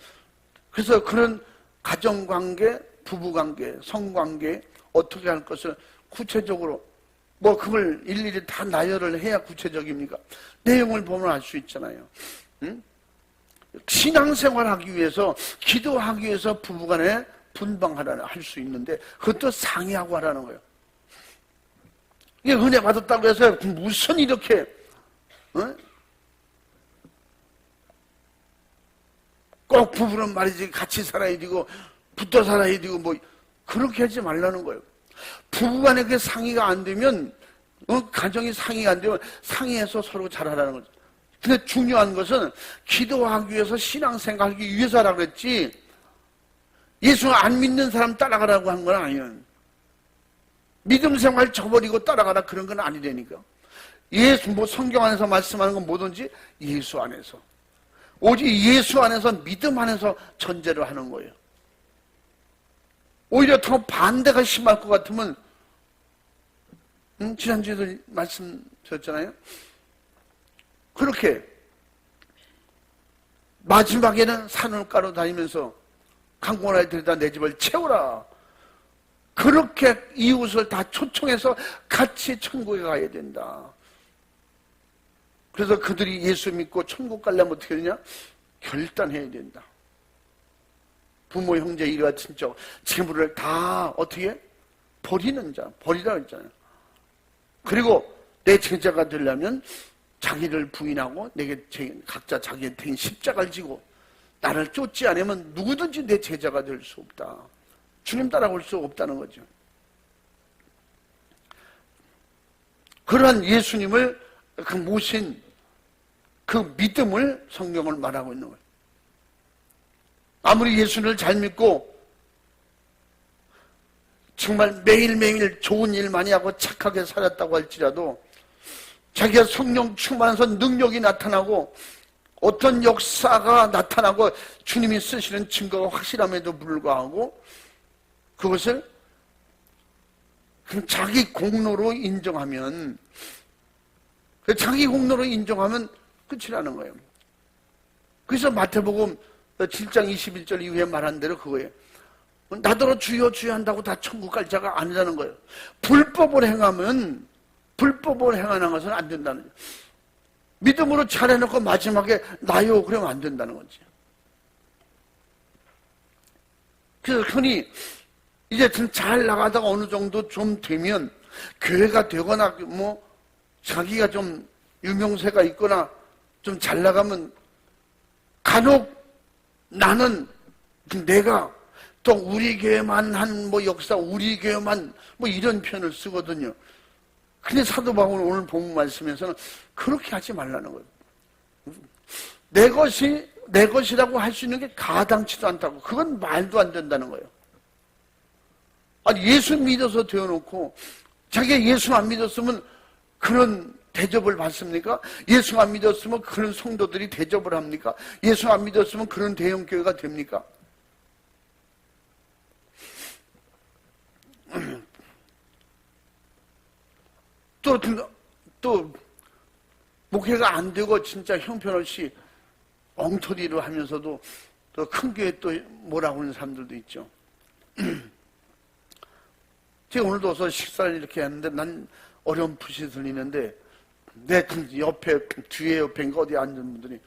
그래서 그런 가정관계, 부부관계, 성관계 어떻게 할 것을 구체적으로 뭐 그걸 일일이 다 나열을 해야 구체적입니까? 내용을 보면 알 수 있잖아요. 신앙생활하기 위해서 기도하기 위해서 부부간에 분방하라는 할 수 있는데 그것도 상의하고 하라는 거예요. 이게 은혜 받았다고 해서 무슨 이렇게 꼭 부부는 말이지 같이 살아야 되고 붙어 살아야 되고 뭐 그렇게 하지 말라는 거예요. 부부간에 그 상의가 안 되면 가정이 상의가 안 되면 상의해서 서로 잘하라는 거죠. 근데 중요한 것은 기도하기 위해서 신앙생활하기 위해서라고 그랬지 예수 안 믿는 사람 따라가라고 한 건 아니에요. 믿음 생활 저버리고 따라가라 그런 건 아니라니까. 예수 뭐 성경 안에서 말씀하는 건 뭐든지 예수 안에서 오직 예수 안에서 믿음 안에서 전제를 하는 거예요. 오히려 더 반대가 심할 것 같으면 지난주에도 말씀드렸잖아요. 그렇게 마지막에는 산울가로 다니면서 강권하에 들여다 내 집을 채우라. 그렇게 이웃을 다 초청해서 같이 천국에 가야 된다. 그래서 그들이 예수 믿고 천국 가려면 어떻게 되냐? 결단해야 된다. 부모, 형제, 이와 친척, 재물을 다 어떻게? 버리는 자, 버리라 했잖아요. 그리고 내 제자가 되려면 자기를 부인하고 내게 각자 자기의 대인 십자가를 지고 나를 쫓지 않으면 누구든지 내 제자가 될 수 없다. 주님 따라올 수 없다는 거죠. 그러한 예수님을 그 모신 그 믿음을 성경을 말하고 있는 거예요. 아무리 예수를 잘 믿고 정말 매일매일 좋은 일 많이 하고 착하게 살았다고 할지라도 자기가 성령 충만해서 능력이 나타나고 어떤 역사가 나타나고 주님이 쓰시는 증거가 확실함에도 불구하고 그것을 자기 공로로 인정하면 자기 공로로 인정하면 끝이라는 거예요. 그래서 마태복음 7장 21절 이후에 말한 대로 그거예요. 나더러 주여 주여 한다고 다 천국 갈 자가 아니라는 거예요. 불법을 행하는 것은 안 된다는 거예요. 믿음으로 잘해놓고 마지막에 나요 그러면 안 된다는 거지. 그래서 흔히 이제 좀 잘 나가다가 어느 정도 좀 되면 교회가 되거나 뭐 자기가 좀 유명세가 있거나 좀 잘 나가면 간혹 나는 내가 또 우리 교회만 한 뭐 역사, 우리 교회만 뭐 이런 표현을 쓰거든요. 근데 사도 바울 오늘 본 말씀에서는 그렇게 하지 말라는 거예요. 내 것이라고 할 수 있는 게 가당치도 않다고. 그건 말도 안 된다는 거예요. 아니, 예수 믿어서 되어놓고 자기가 예수 안 믿었으면 그런 대접을 받습니까? 예수 안 믿었으면 그런 성도들이 대접을 합니까? 예수 안 믿었으면 그런 대형교회가 됩니까? 또 목회가 안 되고 진짜 형편없이 엉터리로 하면서도 또 큰 교회 또 뭐라고 하는 사람들도 있죠. 제가 오늘도 와서 식사를 이렇게 했는데 난 어렴풋이 들리는데 내 옆에 뒤에 옆에인가 어디 앉은 분들이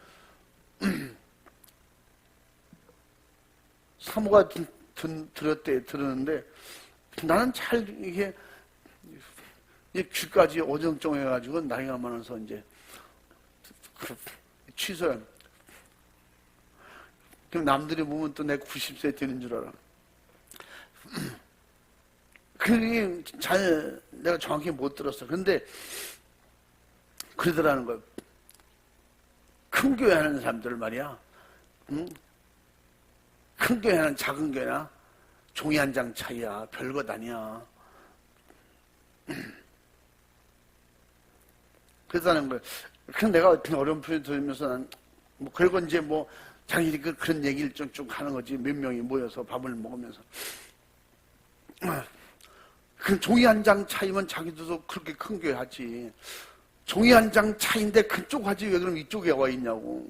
사모가 들었는데 나는 잘 이게 귀까지 어정쩡해가지고 나이가 많아서 이제 취소해. 그럼 남들이 보면 또 내가 90세 되는 줄 알아. 그게 잘 내가 정확히 못 들었어. 근데 그러더라는 거예요. 큰 교회 하는 사람들 말이야. 응? 큰 교회 하는 작은 교회나 종이 한 장 차이야. 별것 아니야. 그러다는 거예요. 근데 내가 어려운 표현 들으면서 난 뭐 그리고 이제 뭐 자기들이 그런 얘기를 쭉 하는 거지. 몇 명이 모여서 밥을 먹으면서. 그 종이 한 장 차이면 자기들도 그렇게 큰 교회 하지. 종이 한 장 차이인데 그쪽 하지 왜 그럼 이쪽에 와 있냐고.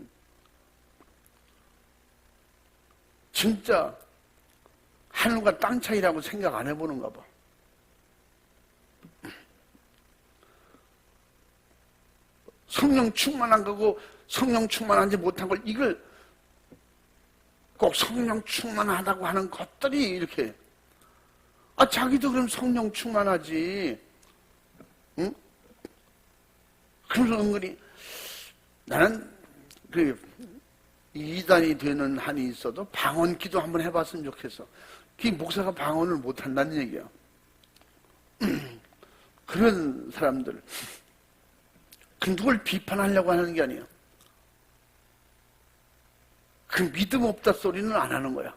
진짜 하늘과 땅 차이라고 생각 안 해보는가 봐. 성령 충만한 거고 성령 충만하지 못한 걸 이걸 꼭 성령 충만하다고 하는 것들이 이렇게 자기도 그럼 성령 충만하지. 응? 그래서 은근히 나는 그 이단이 되는 한이 있어도 방언 기도 한번 해봤으면 좋겠어. 그 목사가 방언을 못한다는 얘기야. 그런 사람들 누굴 비판하려고 하는 게 아니야. 그 믿음 없다 소리는 안 하는 거야.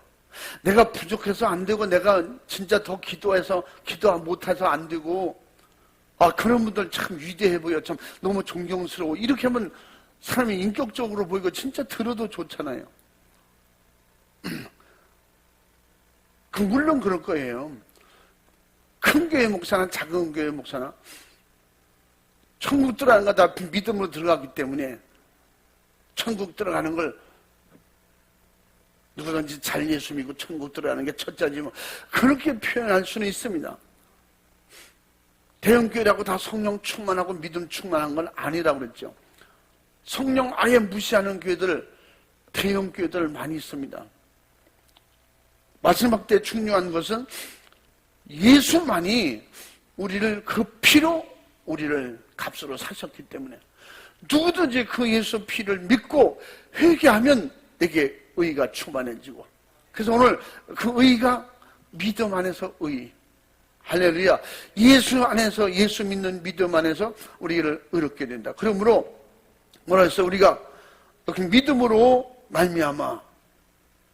내가 부족해서 안 되고 내가 진짜 더 기도해서 기도 못해서 안 되고 그런 분들 참 위대해 보여. 참 너무 존경스러워. 이렇게 하면 사람이 인격적으로 보이고 진짜 들어도 좋잖아요. 물론 그럴 거예요. 큰 교회 목사나 작은 교회 목사나 천국 들어가는 거 다 믿음으로 들어가기 때문에 천국 들어가는 걸 누구든지 잘 예수 믿고 천국 들어가는 게 첫째지 뭐 그렇게 표현할 수는 있습니다. 대형교회라고 다 성령 충만하고 믿음 충만한 건 아니라고 그랬죠. 성령 아예 무시하는 교회들, 대형교회들 많이 있습니다. 마지막 때 중요한 것은 예수만이 우리를 그 피로 우리를 값으로 사셨기 때문에 누구든지 그 예수 피를 믿고 회개하면 내게 의가 충만해지고, 그래서 오늘 그 의가 믿음 안에서 의, 할렐루야, 예수 안에서, 예수 믿는 믿음 안에서 우리를 의롭게 된다. 그러므로 뭐라 했어? 우리가 믿음으로 말미암아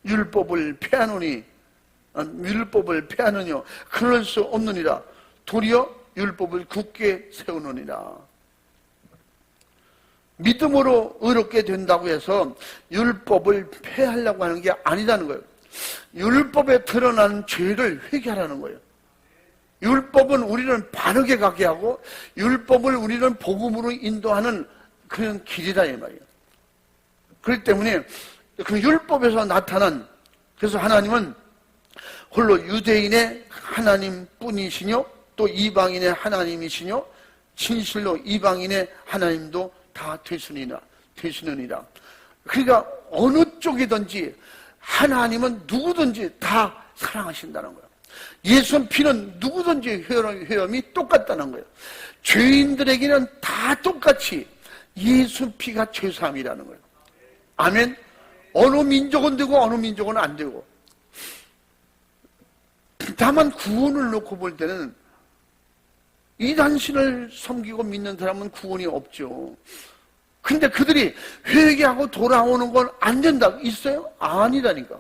율법을 폐하노니, 율법을 폐하느뇨 그럴 수 없느니라. 도리어 율법을 굳게 세우느니라. 믿음으로 의롭게 된다고 해서 율법을 폐하려고 하는 게 아니라는 거예요. 율법에 드러난 죄를 회개하라는 거예요. 율법은 우리는 바르게 가게 하고 율법을 우리는 복음으로 인도하는 그런 길이다 이 말이에요. 그렇기 때문에 그 율법에서 나타난, 그래서 하나님은 홀로 유대인의 하나님뿐이시뇨 또 이방인의 하나님이시뇨 진실로 이방인의 하나님도 다 되시느니라. 그러니까 어느 쪽이든지 하나님은 누구든지 다 사랑하신다는 거예요. 예수 피는 누구든지 회염이 똑같다는 거예요. 죄인들에게는 다 똑같이 예수 피가 죄사함이라는 거예요. 아멘. 어느 민족은 되고 어느 민족은 안 되고. 다만 구원을 놓고 볼 때는 이 단신을 섬기고 믿는 사람은 구원이 없죠. 근데 그들이 회개하고 돌아오는 건 안 된다 있어요? 아니라니까.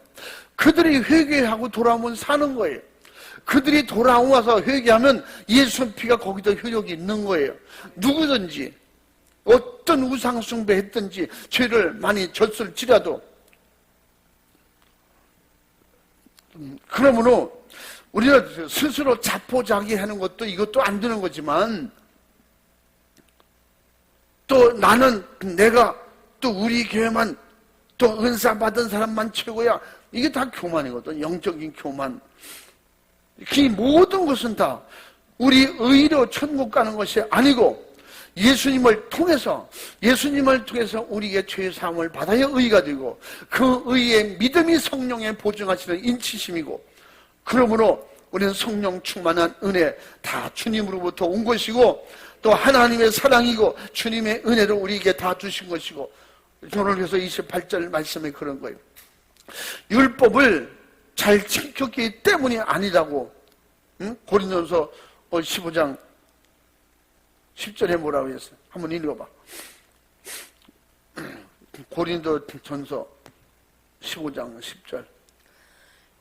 그들이 회개하고 돌아오면 사는 거예요. 그들이 돌아와서 회개하면 예수 피가 거기다 효력이 있는 거예요. 누구든지 어떤 우상 숭배했든지 죄를 많이 졌을지라도. 그러므로 우리가 스스로 자포자기하는 것도 이것도 안 되는 거지만, 또 나는 내가 또 우리 교회만 또 은사 받은 사람만 최고야, 이게 다 교만이거든. 영적인 교만. 그 모든 것은 다 우리 의로 천국 가는 것이 아니고 예수님을 통해서 우리에게 죄 사함을 받아야 의가 되고, 그 의의 믿음이 성령의 보증하시는 인치심이고, 그러므로 우리는 성령 충만한 은혜 다 주님으로부터 온 것이고, 또 하나님의 사랑이고 주님의 은혜로 우리에게 다 주신 것이고, 저는 그래서 28절 말씀에 그런 거예요. 율법을 잘 지켰기 때문이 아니라고. 고린도전서 15장 10절에 뭐라고 했어요? 한번 읽어봐. 고린도전서 15장 10절.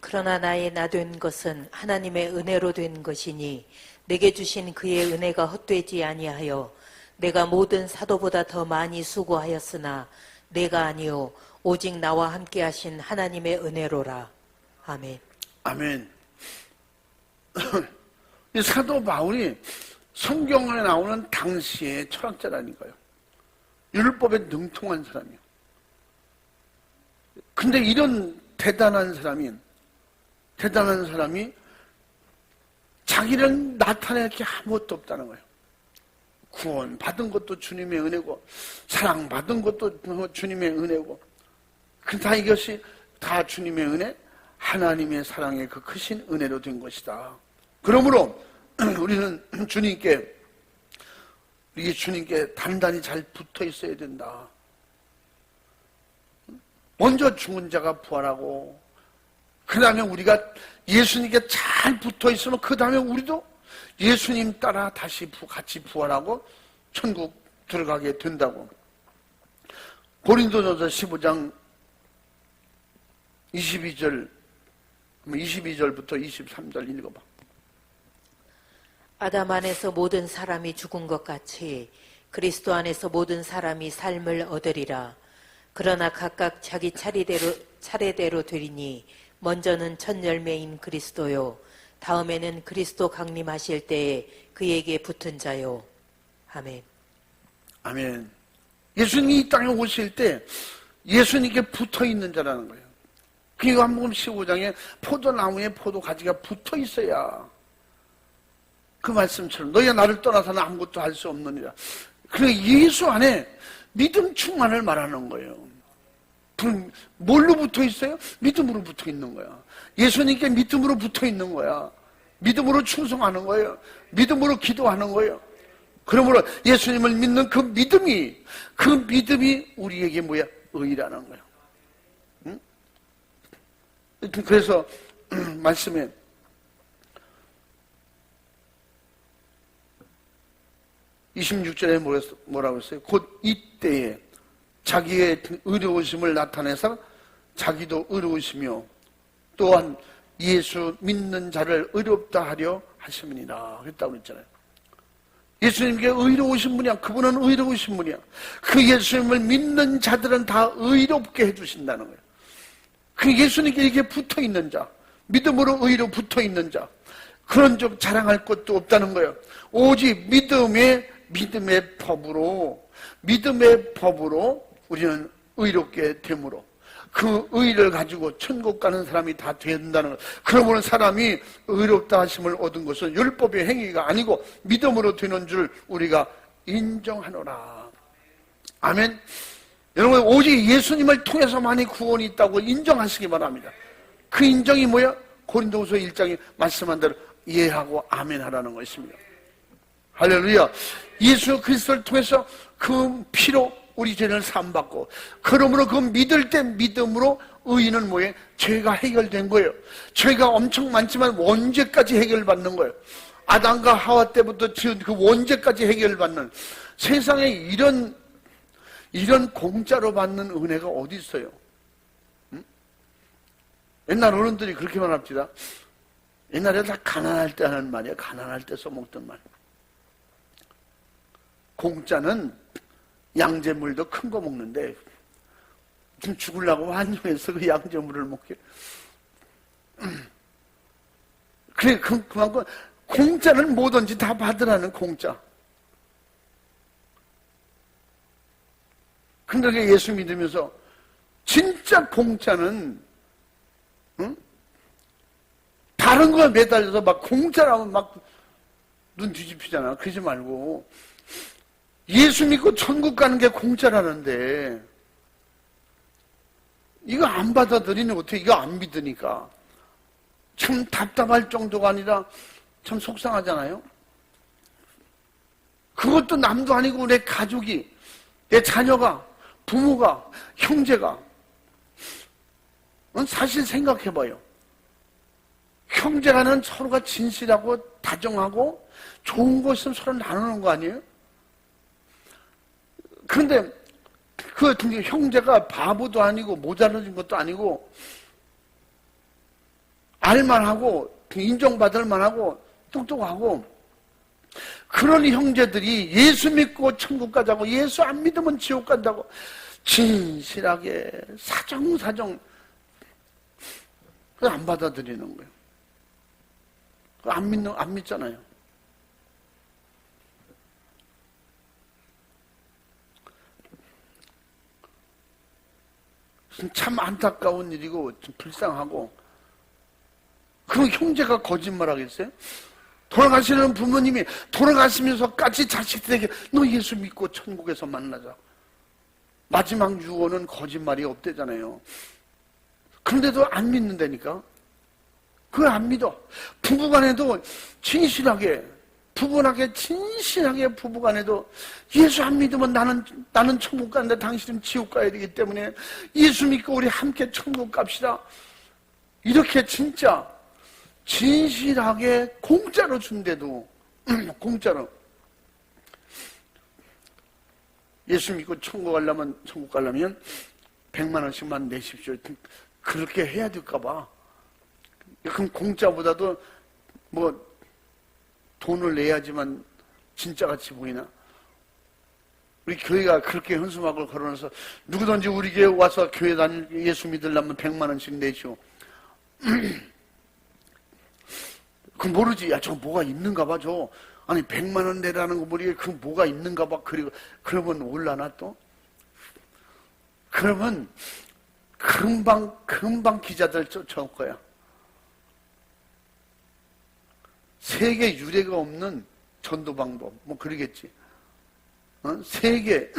그러나 나의 나 된 것은 하나님의 은혜로 된 것이니 내게 주신 그의 은혜가 헛되지 아니하여 내가 모든 사도보다 더 많이 수고하였으나 내가 아니요 오직 나와 함께 하신 하나님의 은혜로라. 아멘. 아멘. 이 사도 바울이 성경에 나오는 당시의 철학자라니까요. 율법에 능통한 사람이요. 근데 이런 대단한 사람이 자기를 나타낼 게 아무것도 없다는 거예요. 구원 받은 것도 주님의 은혜고, 사랑 받은 것도 주님의 은혜고, 다 이것이 다 주님의 은혜, 하나님의 사랑의 그 크신 은혜로 된 것이다. 그러므로 우리는 주님께 단단히 잘 붙어 있어야 된다. 먼저 죽은 자가 부활하고, 그 다음에 우리가 예수님께 잘 붙어 있으면 그 다음에 우리도 예수님 따라 다시 같이 부활하고 천국 들어가게 된다고. 고린도전서 15장 22절부터 23절 읽어봐. 아담 안에서 모든 사람이 죽은 것 같이 그리스도 안에서 모든 사람이 삶을 얻으리라. 그러나 각각 자기 차례대로 되리니 먼저는 첫 열매인 그리스도요, 다음에는 그리스도 강림하실 때에 그에게 붙은 자요. 아멘. 아멘. 예수님이 이 땅에 오실 때 예수님께 붙어 있는 자라는 거예요. 그리고 한복음 15장에 포도나무에 포도 가지가 붙어 있어야, 그 말씀처럼 너희가 나를 떠나서는 아무것도 할 수 없느니라. 그리고 예수 안에 믿음 충만을 말하는 거예요. 그럼 뭘로 붙어 있어요? 믿음으로 붙어 있는 거야. 예수님께 믿음으로 붙어 있는 거야. 믿음으로 충성하는 거예요. 믿음으로 기도하는 거예요. 그러므로 예수님을 믿는 그 믿음이 우리에게 뭐야? 의라는 거야. 응? 그래서 말씀에 26절에 뭐라고 했어요? 곧 이때에 자기의 의로우심을 나타내서 자기도 의로우시며 또한 예수 믿는 자를 의롭다 하려 하심이니라 그랬다고 그랬잖아요. 예수님께 의로우신 분이야. 그분은 의로우신 분이야. 그 예수님을 믿는 자들은 다 의롭게 해주신다는 거예요. 그 예수님께 이렇게 붙어있는 자, 믿음으로 의로 붙어있는 자, 그런 적 자랑할 것도 없다는 거예요. 오직 믿음의 법으로 우리는 의롭게 됨으로 그 의를 가지고 천국 가는 사람이 다 된다는 것. 그러므로 사람이 의롭다 하심을 얻은 것은 율법의 행위가 아니고 믿음으로 되는 줄 우리가 인정하노라. 아멘. 여러분, 오직 예수님을 통해서만이 구원이 있다고 인정하시기 바랍니다. 그 인정이 뭐야? 고린도후서 1장에 말씀한 대로 이해하고 아멘 하라는 것입니다. 할렐루야. 예수 그리스도를 통해서 그 피로 우리 죄를 사함받고, 그러므로 그 믿을 때 믿음으로 의인은 뭐예요? 죄가 해결된 거예요. 죄가 엄청 많지만 원죄까지 해결받는 거예요. 아담과 하와 때부터 지은 그 원죄까지 해결받는, 세상에 이런 공짜로 받는 은혜가 어디 있어요? 응? 옛날 어른들이 그렇게 말합니다. 옛날에 다 가난할 때 하는 말이에요. 가난할 때 써먹던 말. 공짜는 양재물도 큰 거 먹는데 좀 죽으려고 환영해서 그 양재물을 먹게. 그래, 그만큼 공짜는 뭐든지 다 받으라는 공짜. 근데 예수 믿으면서 진짜 공짜는, 응? 다른 거에 매달려서 막 공짜라면 막 눈 뒤집히잖아. 그러지 말고 예수 믿고 천국 가는 게 공짜라는데 이거 안 받아들이는 어떻게, 이거 안 믿으니까 참 답답할 정도가 아니라 참 속상하잖아요. 그것도 남도 아니고 내 가족이, 내 자녀가, 부모가, 형제가. 사실 생각해봐요. 형제가는 서로가 진실하고 다정하고 좋은 거 있으면 서로 나누는 거 아니에요? 그런데 그 형제가 바보도 아니고 모자라진 것도 아니고 알만하고 인정받을 만하고 똑똑하고, 그런 형제들이 예수 믿고 천국 가자고, 예수 안 믿으면 지옥 간다고 진실하게 사정사정 안 받아들이는 거예요. 안 믿잖아요. 참 안타까운 일이고 좀 불쌍하고. 그럼 형제가 거짓말하겠어요? 돌아가시는 부모님이 돌아가시면서까지 자식들에게 너 예수 믿고 천국에서 만나자, 마지막 유언은 거짓말이 없대잖아요. 그런데도 안 믿는다니까. 그걸 안 믿어. 부부간에도 진실하게 부부간에도 예수 안 믿으면 나는 천국 가는데 당신은 지옥 가야 되기 때문에 예수 믿고 우리 함께 천국 갑시다. 이렇게 진짜 진실하게 공짜로 준대도 공짜로 예수 믿고 천국 가려면 100만 원씩만 내십시오. 그렇게 해야 될까 봐. 그럼 공짜보다도 뭐 돈을 내야지만 진짜같이 보이나? 우리 교회가 그렇게 현수막을 걸어놔서 누구든지 우리 교회 와서 교회 다닐 예수 믿으려면 100만 원씩 내시오. 그 모르지. 야, 저 뭐가 있는가 봐, 저. 아니, 100만 원 내라는 거 모르게 그 뭐가 있는가 봐. 그러면 올라나 또? 그러면 금방 기자들 쫓아올 거야. 세계 유례가 없는 전도 방법, 뭐 그러겠지. 세계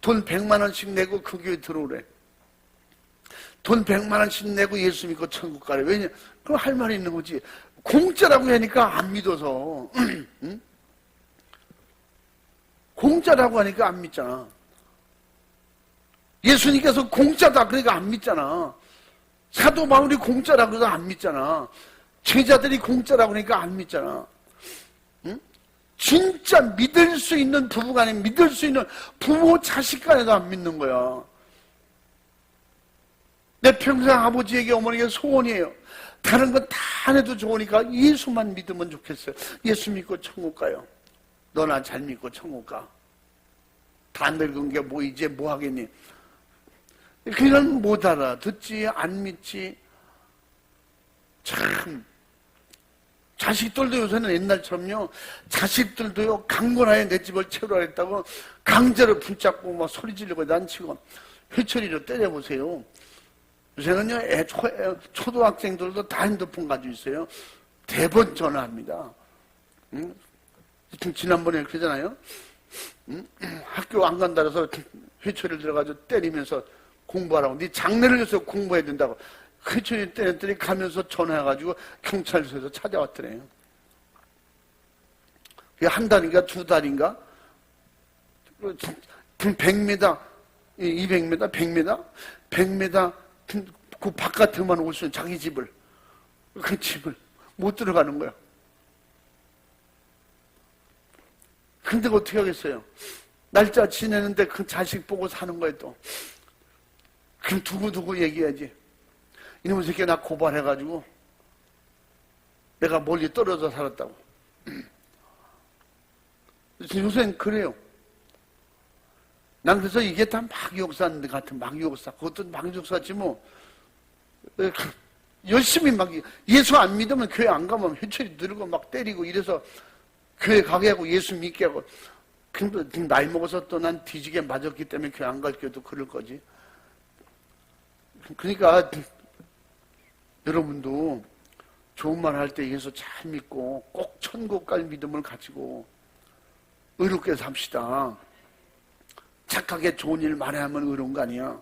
돈 100만 원씩 내고 그 교회 들어오래. 돈 100만 원씩 내고 예수 믿고 천국 가래. 왜냐? 그럼 할 말이 있는 거지. 공짜라고 하니까 안 믿어서. 응? 공짜라고 하니까 안 믿잖아. 예수님께서 공짜다 그러니까 안 믿잖아. 사도 바울이 공짜라고 해서 안 믿잖아. 제자들이 공짜라고 그러니까 안 믿잖아. 응? 진짜 믿을 수 있는 부부간에, 믿을 수 있는 부모 자식 간에도 안 믿는 거야. 내 평생 아버지에게 어머니에게 소원이에요. 다른 건 다 안 해도 좋으니까 예수만 믿으면 좋겠어요. 예수 믿고 천국 가요. 너나 잘 믿고 천국 가. 다 늙은 게 뭐 이제 뭐 하겠니? 그건 못 알아. 듣지, 안 믿지. 참. 자식들도 요새는 옛날처럼요. 자식들도요, 강권하에 내 집을 채우라 했다고 강제로 붙잡고 막 소리 지르고 난치고 회초리로 때려보세요. 요새는요, 초등학생들도 다 핸드폰 가지고 있어요. 대번 전화합니다. 응? 지난번에 그러잖아요. 학교 안 간다 그래서 회초리를 들어가지고 때리면서 공부하라고. 네 장래를 위해서 공부해야 된다고. 회초리 때렸더니 가면서 전화해가지고 경찰서에서 찾아왔더래요. 그게 한 달인가 두 달인가? 100m, 200m, 100m? 100m 그 바깥에만 올 수 있는 자기 집을, 그 집을 못 들어가는 거야. 근데 어떻게 하겠어요? 날짜 지내는데 그 자식 보고 사는 거예요, 또. 그럼 두고두고 얘기해야지. 이놈의 새끼 나 고발해가지고 내가 멀리 떨어져 살았다고. 요새는 그래요. 난 그래서 이게 다 마귀역사 같은 마귀역사. 그것도 마귀역사지 뭐. 열심히 막 예수 안 믿으면 교회 안 가면 회초리 들고 막 때리고 이래서 교회 가게 하고 예수 믿게 하고. 근데 나이 먹어서 또 난 뒤지게 맞았기 때문에 교회 안 갈게도 그럴 거지. 그러니까 여러분도 좋은 말 할 때 예수 잘 믿고 꼭 천국 갈 믿음을 가지고 의롭게 삽시다. 착하게 좋은 일 많이 하면 의로운 거 아니야.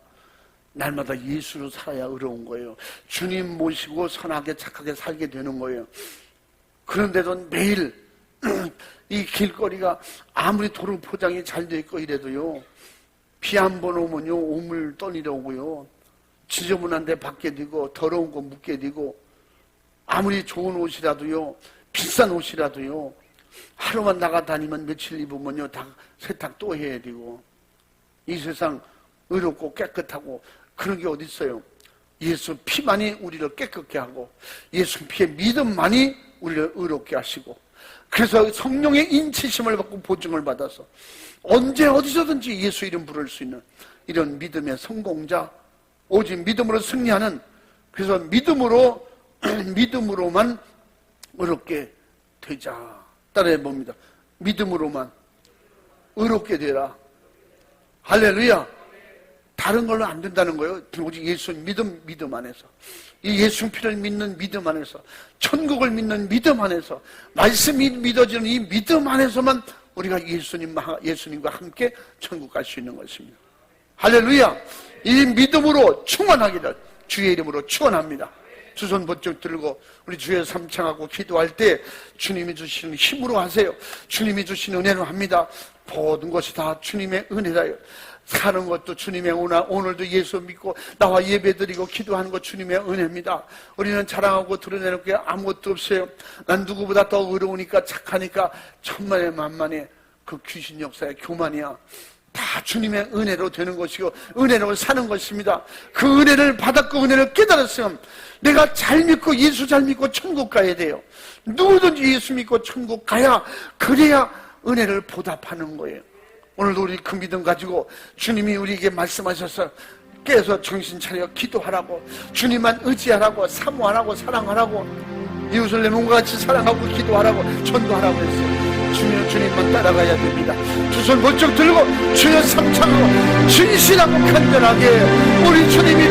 날마다 예수로 살아야 의로운 거예요. 주님 모시고 선하게 착하게 살게 되는 거예요. 그런데도 매일 이 길거리가 아무리 도로 포장이 잘 돼 있고 이래도요, 비 한 번 오면요 오물 떠내려오고요, 지저분한 데 받게 되고 더러운 거 묻게 되고, 아무리 좋은 옷이라도요, 비싼 옷이라도요, 하루만 나가 다니면 며칠 입으면요 다 세탁 또 해야 되고. 이 세상 의롭고 깨끗하고 그런 게 어디 있어요? 예수 피만이 우리를 깨끗게 하고 예수 피의 믿음만이 우리를 의롭게 하시고, 그래서 성령의 인치심을 받고 보증을 받아서 언제 어디서든지 예수 이름 부를 수 있는 이런 믿음의 성공자, 오직 믿음으로 승리하는, 그래서 믿음으로만 의롭게 되자. 따라해 봅니다. 믿음으로만 의롭게 되라. 할렐루야. 다른 걸로 안 된다는 거예요. 오직 예수 믿음 안에서, 이 예수 피를 믿는 믿음 안에서, 천국을 믿는 믿음 안에서, 말씀이 믿어지는 이 믿음 안에서만 우리가 예수님과 함께 천국 갈 수 있는 것입니다. 할렐루야. 이 믿음으로 충만하기를 주의 이름으로 축원합니다. 두 손 번쩍 들고 우리 주의 삼창하고 기도할 때 주님이 주시는 힘으로 하세요. 주님이 주시는 은혜로 합니다. 모든 것이 다 주님의 은혜다요. 사는 것도 주님의 은혜. 오늘도 예수 믿고 나와 예배드리고 기도하는 것 주님의 은혜입니다. 우리는 자랑하고 드러내는 게 아무것도 없어요. 난 누구보다 더 의로우니까 착하니까 천만에 만만에 그 귀신 역사의 교만이야. 다 주님의 은혜로 되는 것이고 은혜로 사는 것입니다. 그 은혜를 받았고 은혜를 깨달았으면 내가 잘 믿고 예수 잘 믿고 천국 가야 돼요. 누구든지 예수 믿고 천국 가야, 그래야 은혜를 보답하는 거예요. 오늘도 우리 그 믿음 가지고 주님이 우리에게 말씀하셔서 깨서 정신 차려 기도하라고, 주님만 의지하라고, 사모하라고, 사랑하라고, 이웃을 내 몸과 같이 사랑하고 기도하라고, 전도하라고 했어요. 주님만 따라가야 됩니다. 두 손 번쩍 들고 주여 삼창하고 진실하고 간절하게 우리 주님이